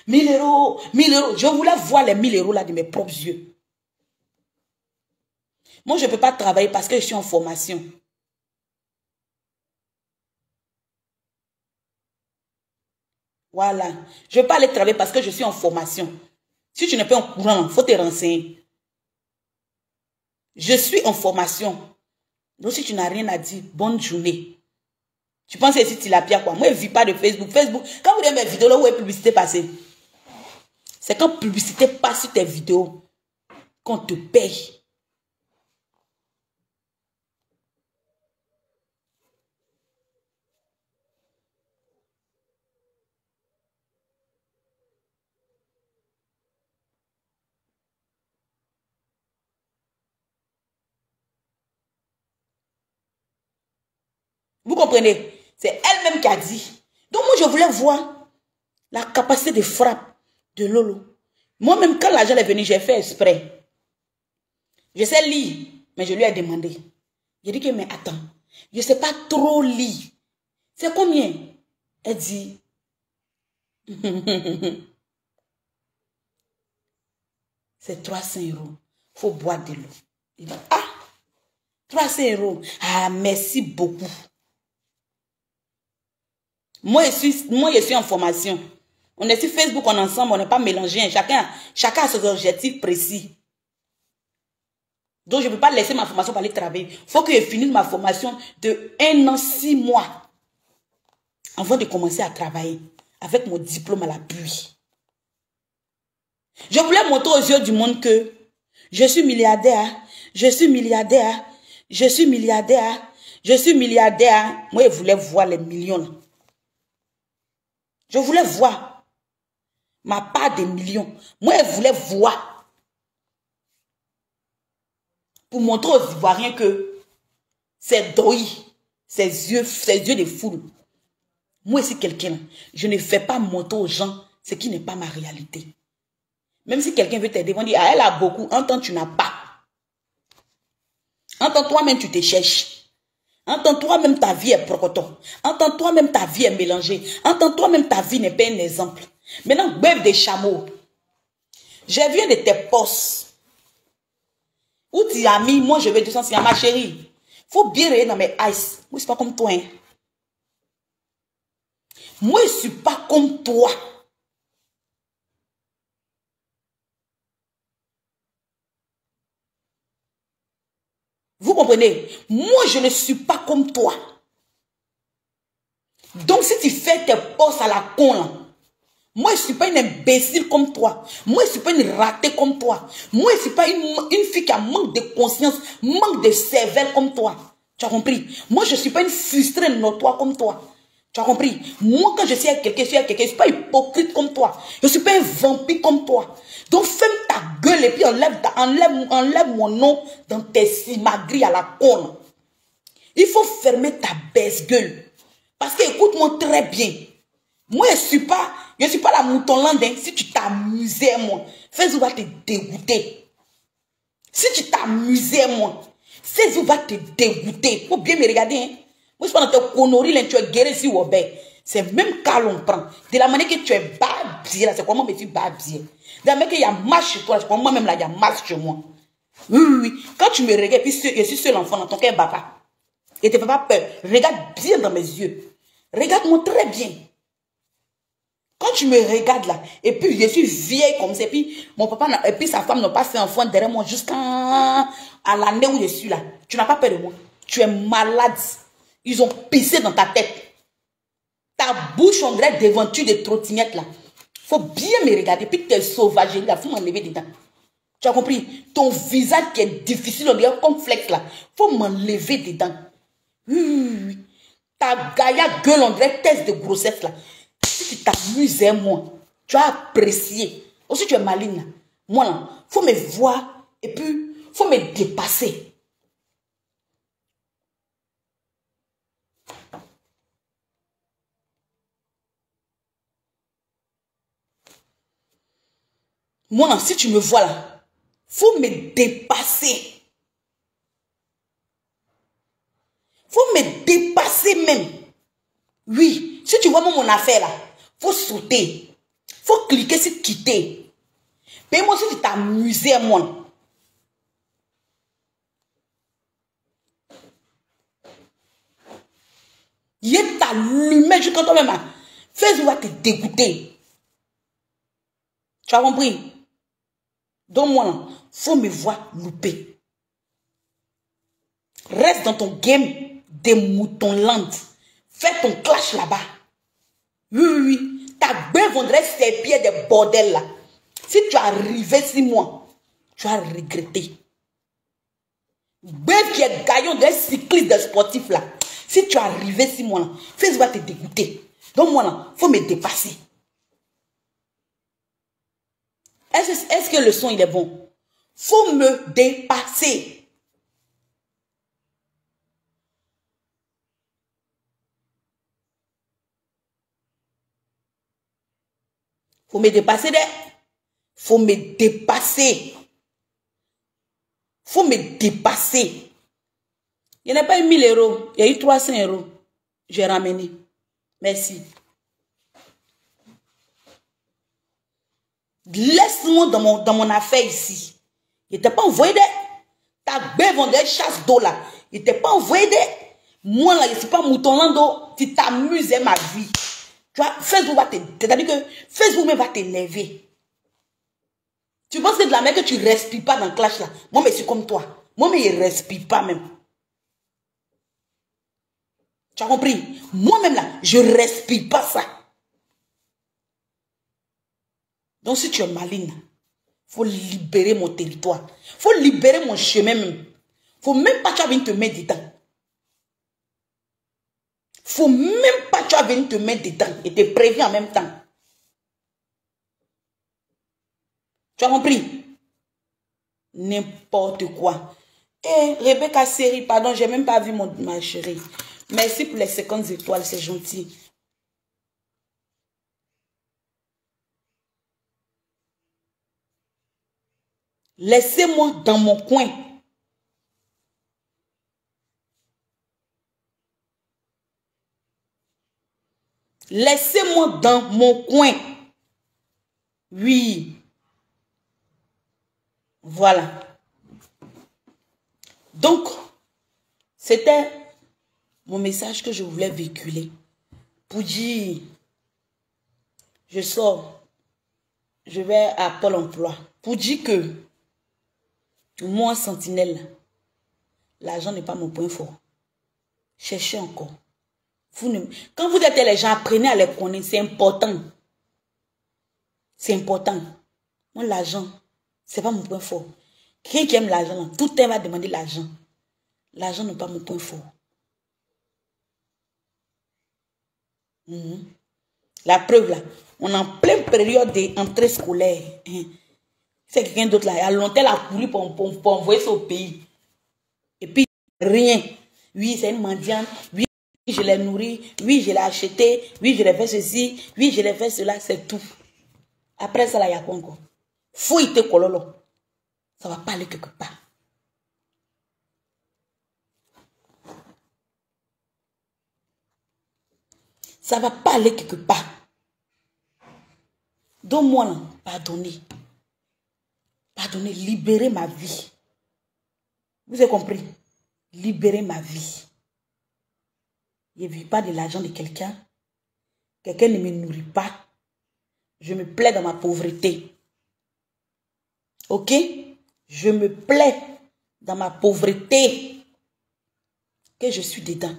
S1: 1000 euros, 1000 euros. Je voulais voir les 1000 euros là de mes propres yeux. Moi, je ne peux pas travailler parce que je suis en formation. Voilà. Je ne veux pas aller travailler parce que je suis en formation. Si tu n'es pas en courant, il faut te renseigner. Je suis en formation. Donc, si tu n'as rien à dire, bonne journée. Tu penses que c'est Tilapia quoi? Moi, je ne vis pas de Facebook. Facebook, quand vous regardez mes vidéos, là où est la publicité passée? C'est quand publicité passe sur tes vidéos qu'on te paye. Vous comprenez? C'est elle-même qui a dit. Donc moi, je voulais voir la capacité de frappe de Lolo. Moi-même, quand l'argent est venu, j'ai fait exprès. Je sais lire, mais je lui ai demandé. J'ai dit que, mais attends, je ne sais pas trop lire. C'est combien? Elle dit, c'est 300 euros. Il faut boire de l'eau. Il dit, ah, 300 euros. Ah, merci beaucoup. Moi, je suis en formation. On est sur Facebook, on est ensemble, on n'est pas mélangé. Chacun a ses objectifs précis. Donc, je ne peux pas laisser ma formation pour aller travailler. Il faut que je finisse ma formation de 1 an, 6 mois avant de commencer à travailler avec mon diplôme à l'appui. Je voulais montrer aux yeux du monde que je suis milliardaire, je suis milliardaire, je suis milliardaire, je suis milliardaire. Moi, je voulais voir les millions là. Je voulais voir ma part des millions. Moi, je voulais voir. Pour montrer aux Ivoiriens que c'est Doi, ses yeux de foule. Moi, si quelqu'un, je ne fais pas montrer aux gens ce qui n'est pas ma réalité. Même si quelqu'un veut t'aider, on dit, ah, elle a beaucoup, en temps tu n'as pas. En temps toi-même tu te cherches. En temps toi-même ta vie est procoton. En temps toi-même ta vie est mélangée. En temps toi-même ta vie n'est pas un exemple. Maintenant, bœuf des chameaux. Je viens de tes postes. Où tu as mis, moi je vais 200 signes, ma chérie. Faut bien rire dans mes eyes. Moi, je suis pas comme toi. Hein. Moi, je suis pas comme toi. Vous comprenez? Moi, je ne suis pas comme toi. Donc, si tu fais tes postes à la con, là, moi, je ne suis pas une imbécile comme toi. Moi, je ne suis pas une ratée comme toi. Moi, je ne suis pas une fille qui a manque de conscience, manque de cervelle comme toi. Tu as compris? Moi, je ne suis pas une frustrée notoire comme toi. Tu as compris? Moi, quand je suis avec quelqu'un, je ne suis pas hypocrite comme toi. Je ne suis pas un vampire comme toi. Donc, ferme ta gueule et puis enlève mon nom dans tes simagris à la con. Il faut fermer ta baisse gueule. Parce que, écoute-moi très bien. Moi, je ne suis pas la moutonlande. Hein. Si tu t'amusais, moi, Facebook va te dégoûter. Si tu t'amusais, moi, Facebook va te dégoûter. Il faut bien me regarder. Hein. Moi, je suis pas dans tes conneries, là, tu es guéri si ou bien. C'est même quand on prend. De la manière que tu es babier, là, c'est comment me dire babier. De la manière qu'il y a marche chez toi, c'est comment moi-même là, il y a marche chez moi. Oui, oui, oui. Quand tu me regardes, puis je suis seul enfant dans ton cœur, papa. Et ne te fais pas peur. Regarde bien dans mes yeux. Regarde-moi très bien. Quand tu me regardes là, et puis je suis vieille comme ça, et puis mon papa et puis sa femme n'ont pas fait enfant derrière moi jusqu'à l'année où je suis là. Tu n'as pas peur de moi. Tu es malade. Ils ont pissé dans ta tête. Ta bouche, on dirait des ventures de trottinette là. Faut bien me regarder. Puis tes sauvageries là, faut m'enlever dedans. Tu as compris? Ton visage qui est difficile, on dirait complexe là. Faut m'enlever dedans. Oui. Ta gaïa gueule, on dirait test de grossesse là. Si tu t'amuses, moi, tu as apprécié. Aussi, tu es maligne là. Moi là, faut me voir et puis faut me dépasser. Moi là, si tu me vois là, faut me dépasser. Faut me dépasser même. Oui, si tu vois mon affaire là, faut sauter. Faut cliquer sur quitter. Mais moi, si tu t'amuses, moi. Il est allumé jusqu'à toi-même. Facebook va te dégoûter. Tu as compris? Donc moi, faut me voir louper. Reste dans ton game des moutons lentes. Fais ton clash là-bas. Oui. Ta belle vendrait ses pieds de bordel là. Si tu arrivais 6 mois, tu as regretté. Belle qui est gaillon des cyclistes, des sportifs là. Si tu arrivais 6 mois là, Facebook va te dégoûter. Donc moi là, faut me dépasser. Est-ce que le son il est bon? Faut me dépasser. Faut me dépasser de. Faut me dépasser. Faut me dépasser. Il n'y a pas eu 1000 euros. Il y a eu 300 euros. J'ai ramené. Merci. Laisse-moi dans mon affaire ici. Il n'était pas envoyé de. Ta belle vendait chasse d'eau là. Il n'était pas envoyé de. Moi là, je ne suis pas mouton lando. Tu t'amuses ma vie. Tu vois, Facebook va te. C'est-à-dire que Facebook même va t'élever. Tu penses que de la manière que tu ne respires pas dans le clash là. Moi, mais je suis comme toi. Moi, mais je ne respire pas même. Tu as compris? Moi-même là, je ne respire pas ça. Donc si tu es maligne, il faut libérer mon territoire. Il faut libérer mon chemin même. Il ne faut même pas que tu viennes te mettre dedans. Il ne faut même pas que tu viennes te mettre dedans et te prévenir en même temps. Tu as compris? N'importe quoi. Eh, Rebecca Série, pardon, j'ai même pas vu ma chérie. Merci pour les 50 étoiles, c'est gentil. Laissez-moi dans mon coin. Laissez-moi dans mon coin. Oui. Voilà. Donc, c'était mon message que je voulais véhiculer. Pour dire, je sors, je vais à Pôle emploi. Pour dire que, moi, sentinelle, l'argent n'est pas mon point fort. Cherchez encore. Quand vous êtes les gens, apprenez à les connaître. C'est important. C'est important. Moi, l'argent, c'est pas mon point fort. Quelqu'un qui aime l'argent, tout le temps va demander l'argent. L'argent n'est pas mon point fort. La preuve là, on est en pleine période d'entrée scolaire. C'est quelqu'un d'autre là. Il y a longtemps, elle a couru pour envoyer ça au pays. Et puis, rien. Oui, c'est une mendiante. Oui, je l'ai nourrie. Oui, je l'ai acheté. Oui, je l'ai fait ceci. Oui, je l'ai fait cela. C'est tout. Après ça, là, il y a quoi encore? Fouille tes kololo. Ça va pas aller quelque part. Ça va pas aller quelque part. Donne-moi là, pardonnez. Pardonnez, libérez ma vie. Vous avez compris? Libérez ma vie. Je ne vis pas de l'argent de quelqu'un. Quelqu'un ne me nourrit pas. Je me plais dans ma pauvreté. Ok? Je me plais dans ma pauvreté. Que je suis dedans.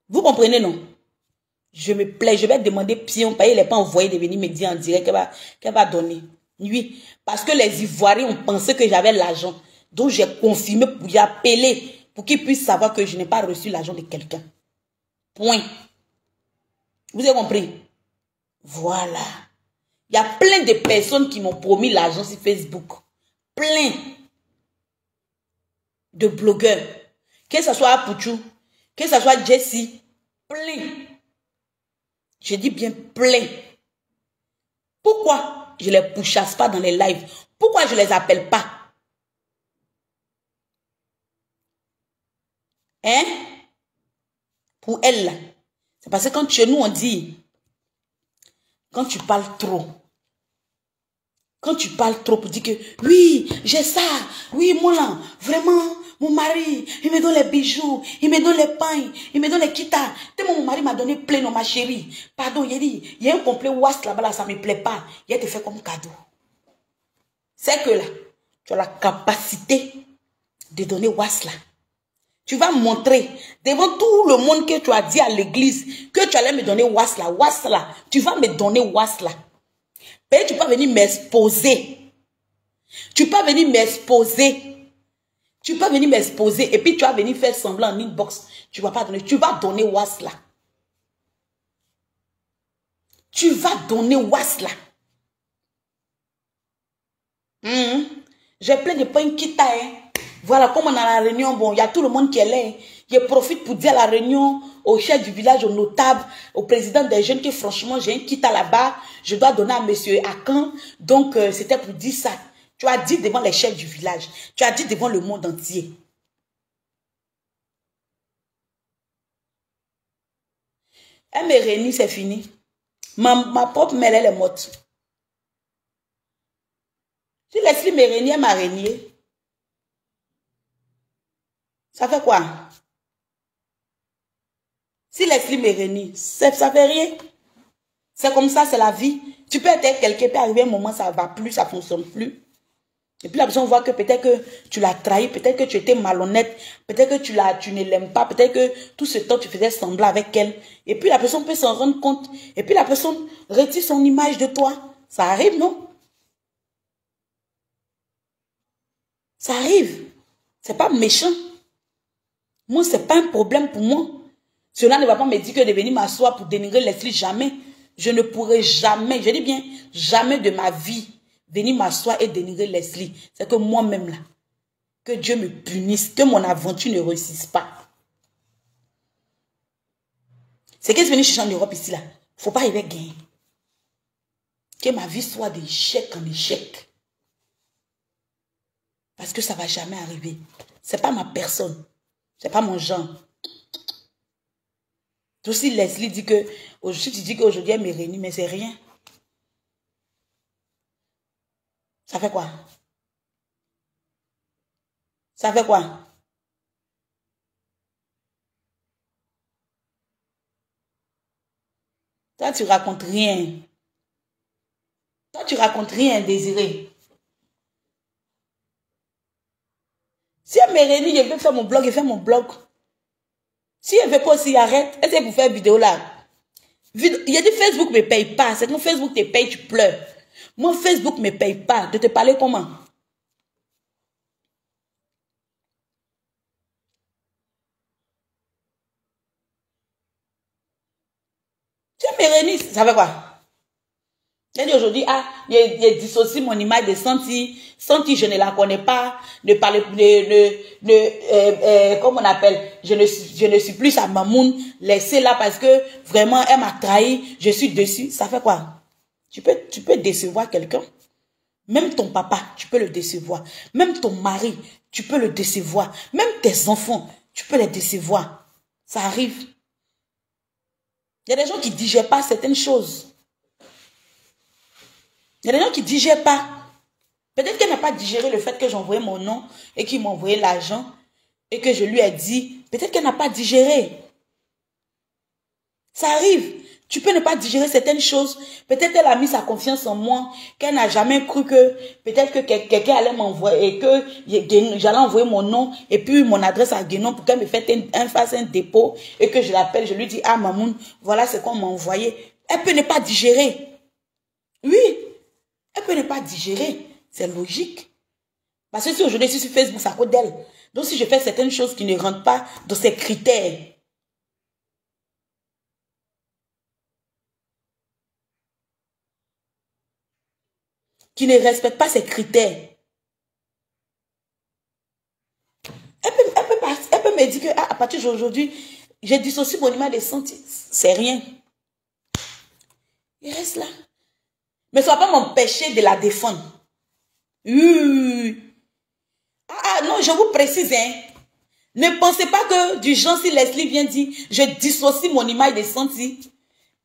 S1: Vous comprenez, non? Je me plais. Je vais demander Pion. Elle n'est pas envoyée de venir me dire en direct qu'elle va donner. Oui. Parce que les Ivoiriens ont pensé que j'avais l'argent. Donc j'ai confirmé pour y appeler. Pour qu'ils puissent savoir que je n'ai pas reçu l'argent de quelqu'un. Point. Vous avez compris? Voilà. Il y a plein de personnes qui m'ont promis l'argent sur Facebook. Plein de blogueurs. Que ce soit Apouchou, que ce soit Jessie. Plein. Je dis bien plein. Pourquoi je ne les pourchasse pas dans les lives? Pourquoi je ne les appelle pas? Hein? Pour elle, c'est parce que quand chez nous on dit, quand tu parles trop, pour dire que, oui, j'ai ça, oui, moi là, vraiment, mon mari, il me donne les bijoux, il me donne les pains, il me donne les kitas. Tellement mon mari m'a donné plein, non, ma chérie. Pardon, il dit, il y a un complet was là-bas, là, ça ne me plaît pas. Il a été fait comme cadeau. C'est que là, tu as la capacité de donner was là. Tu vas montrer devant tout le monde que tu as dit à l'église que tu allais me donner was là. Tu vas me donner was là. Et tu peux venir m'exposer. Tu peux venir m'exposer. Tu peux venir m'exposer et puis tu vas venir faire semblant en inbox. Tu ne vas pas donner. Tu vas donner was là. Tu vas donner was là. J'ai plein de points qui taillent. Voilà, comme on a la réunion, bon, il y a tout le monde qui est là. Je profite pour dire à la réunion, au chef du village, au notable, au président des jeunes, que franchement, j'ai un kit à là-bas. Je dois donner à monsieur Akan. Donc, c'était pour dire ça. Tu as dit devant les chefs du village. Tu as dit devant le monde entier. Elle me réunit, c'est fini. Ma propre mère, elle est morte. Si Leslie me réunit, elle m'a régné. Ça fait quoi? Si Leslie me réunit, ça fait rien. C'est comme ça, c'est la vie. Tu peux être quelqu'un, peut arriver un moment, ça ne va plus, ça ne fonctionne plus. Et puis la personne voit que peut-être que tu l'as trahi, peut-être que tu étais malhonnête, peut-être que tu ne l'aimes pas, peut-être que tout ce temps tu faisais semblant avec elle. Et puis la personne peut s'en rendre compte. Et puis la personne retire son image de toi. Ça arrive, non? Ça arrive. C'est pas méchant. Moi, c'est pas un problème pour moi. Cela ne va pas me dire que de venir m'asseoir pour dénigrer Leslie, jamais. Je ne pourrai jamais, je dis bien, jamais de ma vie, venir m'asseoir et dénigrer Leslie. C'est que moi-même là, que Dieu me punisse, que mon aventure ne réussisse pas. C'est qu'est-ce que je viens chercher en Europe ici là. Faut pas y aller gagner. Que ma vie soit d'échec en échec. Parce que ça va jamais arriver. C'est pas ma personne. C'est pas mon genre. Aussi Leslie dit que, si tu dis qu'aujourd'hui elle me réunit, mais c'est rien. Ça fait quoi? Ça fait quoi? Toi, tu racontes rien. Toi, tu racontes rien, Désiré. Si elle me réunit, je vais faire mon blog, je fais mon blog. Si elle ne veut pas aussi, arrête. Elle sait pour faire vidéo là. Il y a dit Facebook ne me paye pas. C'est que Facebook te paye, tu pleures. Moi, Facebook ne me paye pas. De te parler comment? Tu me réunis, ça fait quoi? Elle dit aujourd'hui, ah, je dissocie mon image de Santi. Santi, je ne la connais pas. Ne parle comment on appelle? Je ne suis plus sa mamoune. Laissez-la parce que vraiment, elle m'a trahi. Je suis dessus. Ça fait quoi? Tu peux décevoir quelqu'un. Même ton papa, tu peux le décevoir. Même ton mari, tu peux le décevoir. Même tes enfants, tu peux les décevoir. Ça arrive. Il y a des gens qui ne digèrent pas certaines choses. Il y a des gens qui ne digèrent pas. Peut-être qu'elle n'a pas digéré le fait que j'envoyais mon nom et qu'il m'a envoyé l'argent et que je lui ai dit. Peut-être qu'elle n'a pas digéré. Ça arrive. Tu peux ne pas digérer certaines choses. Peut-être qu'elle a mis sa confiance en moi, qu'elle n'a jamais cru que peut-être que quelqu'un allait m'envoyer et que j'allais envoyer mon nom et puis mon adresse à Guénon pour qu'elle me fasse un dépôt et que je l'appelle, je lui dis, ah Mamoun, voilà ce qu'on m'a envoyé. Elle peut ne pas digérer. Oui, elle peut ne pas digérer. C'est logique. Parce que si aujourd'hui je suis sur Facebook, c'est à cause d'elle. Donc si je fais certaines choses qui ne rentrent pas dans ses critères, qui ne respecte pas ses critères, elle peut me dire que à partir d'aujourd'hui, j'ai dissocié mon image des sentiments. C'est rien. Il reste là. Mais ça ne va pas m'empêcher de la défendre. Ah non, je vous précise, hein. Ne pensez pas que du genre si Leslie vient dire, je dissocie mon image des sentiments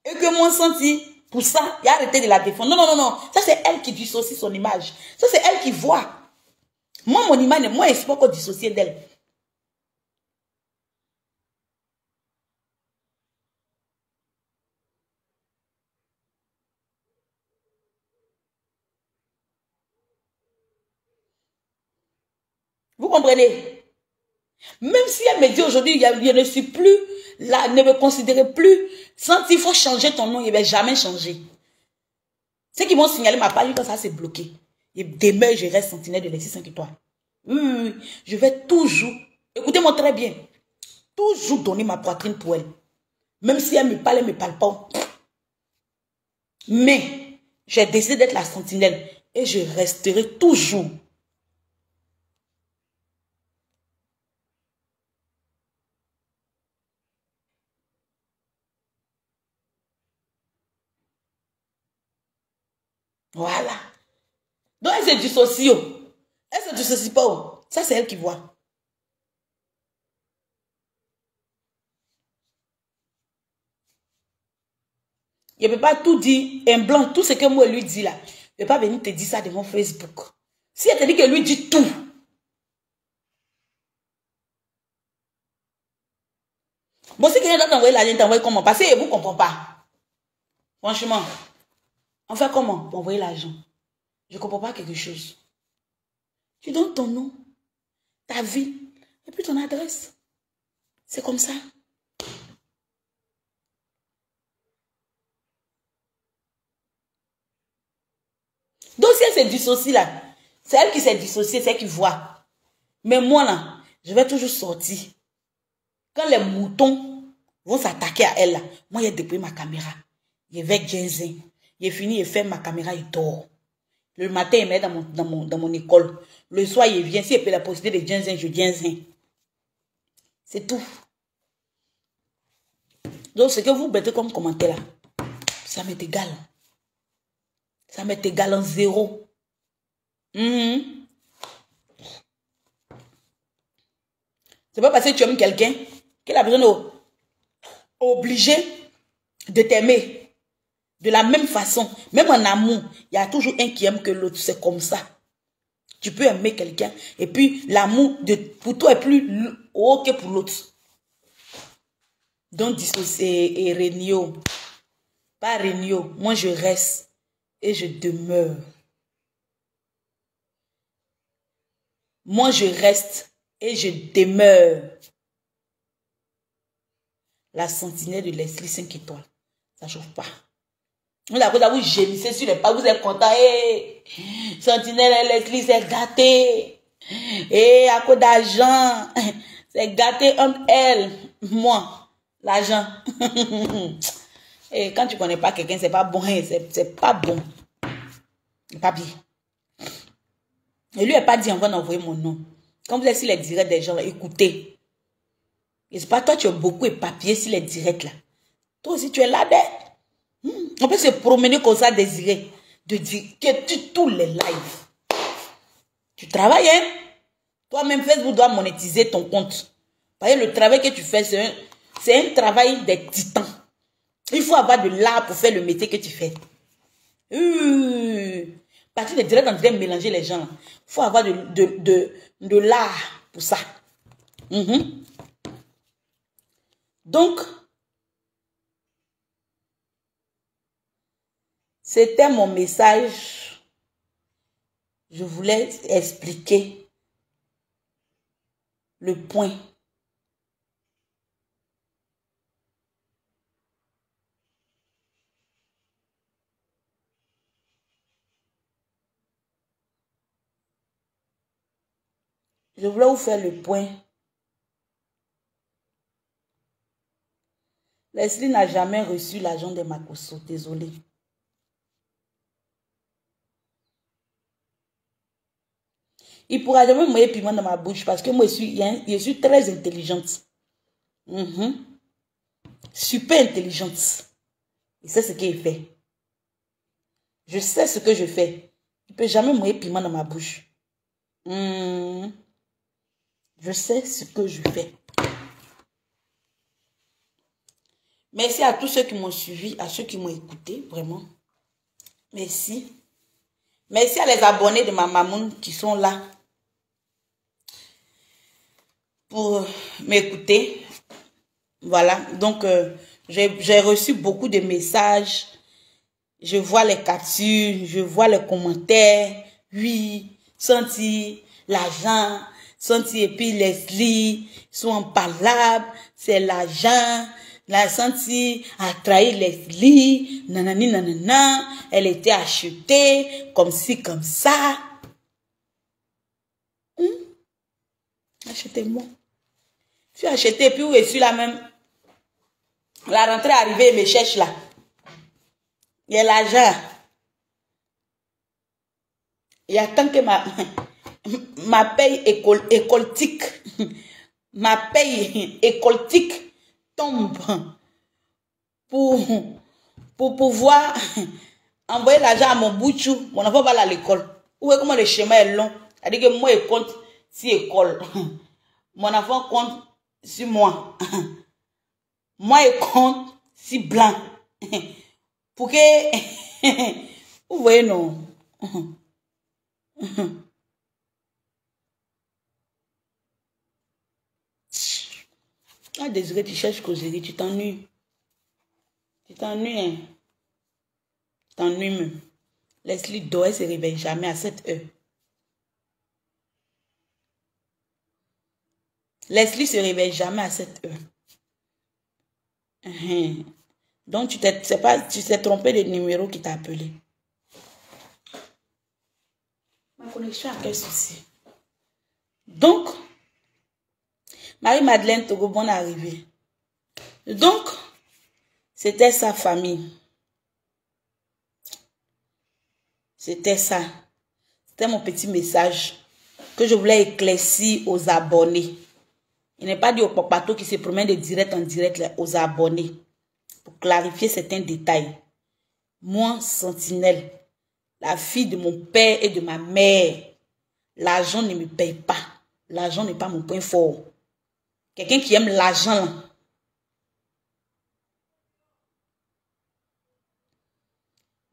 S1: et que mon senti, pour ça, il a arrêté de la défendre. Non, non, non, non. Ça, c'est elle qui dissocie son image. Ça, c'est elle qui voit. Moi, mon image, moi, je ne suis pas encore dissociée d'elle. Vous comprenez? Même si elle me dit aujourd'hui, je ne suis plus là, ne me considérez plus, sans il faut changer ton nom, il ne va jamais changer. Ceux qui m'ont signalé ma page, quand ça s'est bloqué. Et demain, je reste sentinelle de Leslie 5 étoiles. Oui, je vais toujours, écoutez-moi très bien, toujours donner ma poitrine pour elle. Même si elle me parle pas. Mais, j'ai décidé d'être la sentinelle et je resterai toujours. Voilà. Donc, elle se dissocie. Elle se dissocie pas. Ça, c'est elle qui voit. Je ne peux pas tout dire, un blanc, tout ce que moi lui dit là. Je ne peux pas venir te dire ça devant Facebook. Si elle te dit que lui dit tout. Bon, si quelqu'un doit t'envoyer l'argent, t'envoie comment? Parce que vous ne comprenez pas. Franchement, on fait comment pour envoyer l'argent? Je ne comprends pas quelque chose. Tu donnes ton nom, ta ville, et puis ton adresse. C'est comme ça. Donc si elle se dissocie là, c'est elle qui s'est dissociée, c'est elle qui voit. Mais moi là, je vais toujours sortir. Quand les moutons vont s'attaquer à elle là, moi j'ai déployé ma caméra. Je vais ginseng. J'ai fini, je ferme ma caméra, il dort. Le matin, il met dans mon école. Le soir, il vient. Si il peut la possibilité de ginseng, je ginseng. C'est tout. Donc, ce que vous mettez comme commentaire là, ça m'est égal. Ça m'est égal en zéro. C'est pas parce que tu aimes quelqu'un qu'il a besoin obligé de t'aimer. De la même façon, même en amour, il y a toujours un qui aime que l'autre. C'est comme ça. Tu peux aimer quelqu'un et puis l'amour pour toi est plus haut que pour l'autre. Donc, dissocier et Renio. Pas Renio. Moi, je reste et je demeure. Moi, je reste et je demeure. La sentinelle de Leslie 5 étoiles. Ça ne chauffe pas. Vous gémissez sur les pas, vous êtes content. Hey, sentinelle Leslie, c'est gâté. Et à cause d'argent, c'est gâté entre elle, moi, l'argent. Et quand tu ne connais pas quelqu'un, c'est pas bon. C'est pas bon. C'est pas bien. Et lui n'a pas dit on va envoyer mon nom. Quand vous êtes sur les directs des gens, écoutez. Et c'est pas toi, tu as beaucoup éparpillé sur les directs là. Toi aussi, tu es là-dedans. On peut se promener comme ça, désirer. de dire que tous les lives. Tu travailles, hein? Toi-même, Facebook doit monétiser ton compte. Parce que le travail que tu fais, c'est un travail des titans. Il faut avoir de l'art pour faire le métier que tu fais. Partir de direct en direct, mélanger les gens. Il faut avoir de l'art pour ça. Donc, c'était mon message. Je voulais expliquer le point. Je voulais vous faire le point. Leslie n'a jamais reçu l'argent de Makosso. Désolé. Il ne pourra jamais me mettre piment dans ma bouche parce que moi, je suis très intelligente. Super intelligente. Il sait ce qu'il fait. Je sais ce que je fais. Il ne peut jamais me mettre piment dans ma bouche. Je sais ce que je fais. Merci à tous ceux qui m'ont suivi, à ceux qui m'ont écouté, vraiment. Merci. Merci à les abonnés de ma mamoun qui sont là pour m'écouter. Voilà, donc j'ai reçu beaucoup de messages. Je vois les captures, je vois les commentaires. Oui, senti l'argent, senti et puis Leslie sont en palabre, c'est l'argent. La senti a trahi Leslie, nanani nanana, elle était achetée, comme ci, comme ça. Achetez-moi. Je suis achetée, puis où je suis là même. La rentrée est arrivée, il me cherche là. Il y a l'argent. Il attend que ma paye écoltique, ma paye écoltique tombe pour pouvoir envoyer l'argent à mon bouchou. Mon enfant va aller à l'école. Vous voyez comment le chemin est long. C'est-à-dire que moi, je compte sur l'école. Mon enfant compte sur moi. Moi, je compte sur blanc. Pour que... Vous voyez, non? Ah, désolé, tu cherches causerie, tu t'ennuies. Tu t'ennuies, hein? Tu t'ennuies même. Leslie dort, elle se réveille jamais à 7 heures. Leslie se réveille jamais à 7 heures. Donc, tu t'es trompé de numéro qui t'a appelé. Ma connexion a quel souci? Donc, Marie-Madeleine Togo, bonne arrivée. Donc, c'était sa famille. C'était ça. C'était mon petit message que je voulais éclaircir aux abonnés. Il n'est pas dit au papato qui se promène de direct en direct là, aux abonnés. Pour clarifier certains détails. Moi, Sentinelle, la fille de mon père et de ma mère, l'argent ne me paye pas. L'argent n'est pas mon point fort. Quelqu'un qui aime l'argent,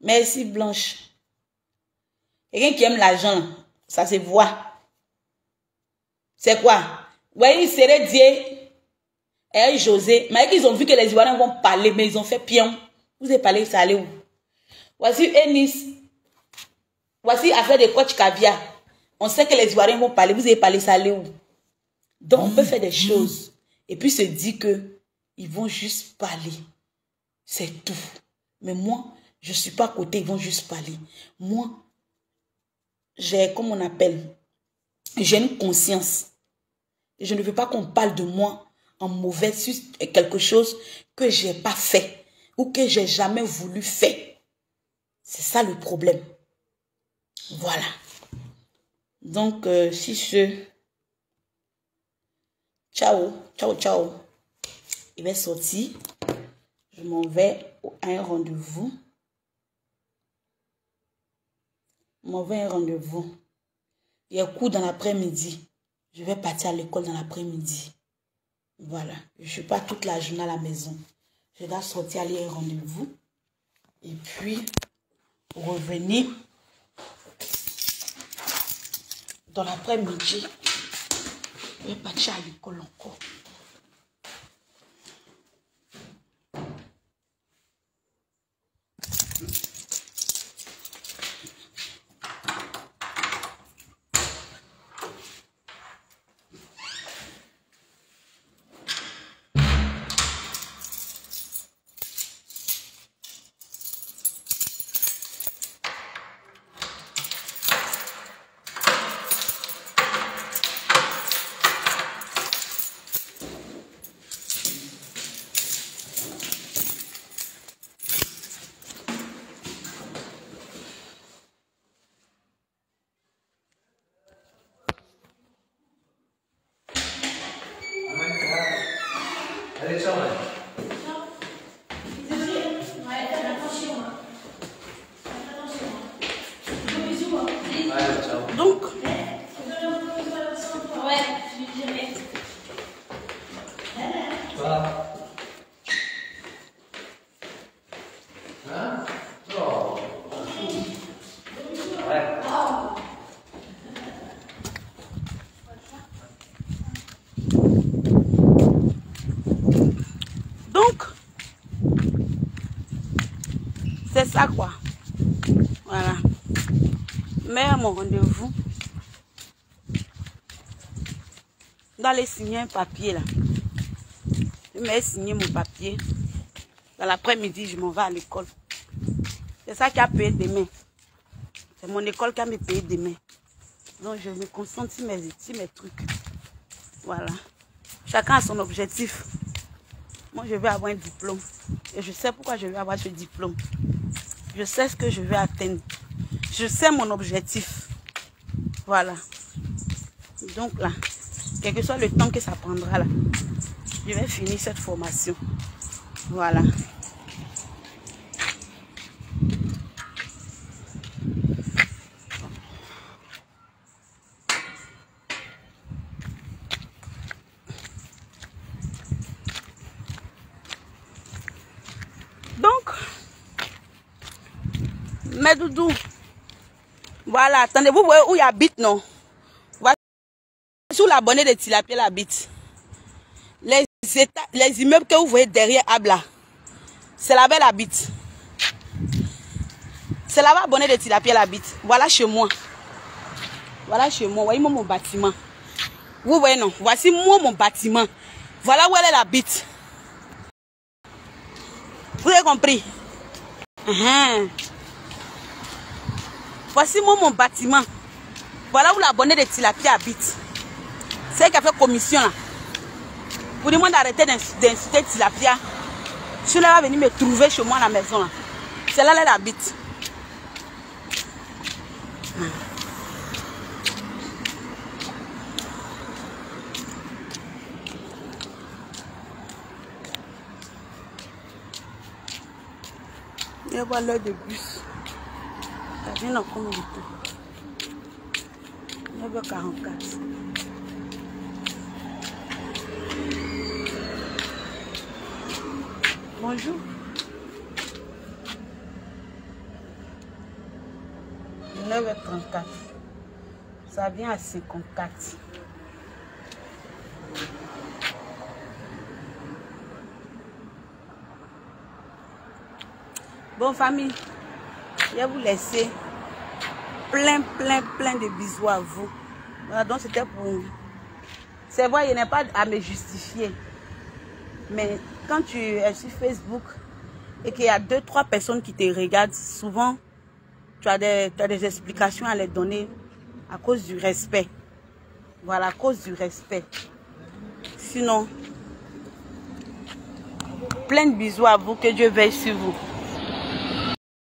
S1: merci Blanche. Quelqu'un qui aime l'argent, ça se voit. C'est quoi? Ouais, il serait Dieu et José. Mais ils ont vu que les Ivoiriens vont parler, mais ils ont fait pion. Vous avez parlé, ça allait où? Voici Ennis. Voici affaire de coach caviar. On sait que les Ivoiriens vont parler. Vous avez parlé, ça allait où? Donc, on peut faire des choses. Et puis se dire que ils vont juste parler. C'est tout. Mais moi, je ne suis pas à côté, ils vont juste parler. Moi, j'ai, comme on appelle, j'ai une conscience. Et je ne veux pas qu'on parle de moi en mauvais sur quelque chose que je n'ai pas fait ou que je n'ai jamais voulu faire. C'est ça le problème. Voilà. Donc, si ce... Ciao, ciao, ciao. Il va sortir. Je m'en vais à un rendez-vous. m'envoie un rendez-vous. Il y a cours dans l'après-midi. Je vais partir à l'école dans l'après-midi. Voilà. Je ne suis pas toute la journée à la maison. Je dois sortir, aller à un rendez-vous. Et puis, revenir dans l'après-midi. Je vais partir à l'école encore.
S2: Allez, ciao, ouais.
S1: Donc,
S3: ouais, je lui dirai.
S2: Voilà. Hein? Oh. Ouais.
S1: donc, c'est ça quoi. Voilà. Mais à mon rendez-vous, dans les signer un papier là. Je vais signer mon papier. Dans l'après-midi, je m'en vais à l'école. C'est ça qui a payé demain. C'est mon école qui a me payé demain. Donc je me concentre sur mes études, mes trucs. Voilà. Chacun a son objectif. Moi, je vais avoir un diplôme. Et je sais pourquoi je vais avoir ce diplôme. Je sais ce que je vais atteindre. Je sais mon objectif. Voilà. Donc là, quel que soit le temps que ça prendra là, je vais finir cette formation. Voilà. Donc, mes doudous, voilà, attendez, vous voyez où il habite, non? Voilà, sous l'abonné de Tilapia, il habite. Les immeubles que vous voyez derrière Abla, c'est là-bas elle habite. C'est là-bas abonné de Tilapia, elle habite. Voilà chez moi. Voilà chez moi, voyez-moi mon bâtiment. Vous voyez, non? Voici moi mon bâtiment. Voilà où elle habite. Vous avez compris? Voici moi mon bâtiment. Voilà où l'abonné de Tilapia habite. C'est elle qui a fait commission là. Vous demandez d'arrêter d'insulter Tilapia. Celui-là va venir me trouver chez moi à la maison là. C'est là elle habite. Et voilà l'heure de bus. Ça vient dans combien de temps? 9h44. Bonjour. 9h34. Ça vient à 54. Bon famille, je vais vous laisser plein de bisous à vous. Voilà, donc c'était pour... C'est vrai, il n'est pas à me justifier. Mais quand tu es sur Facebook et qu'il y a 2-3 personnes qui te regardent, souvent tu as des explications à les donner à cause du respect. Voilà, à cause du respect. Sinon, plein de bisous à vous, que Dieu veille sur vous.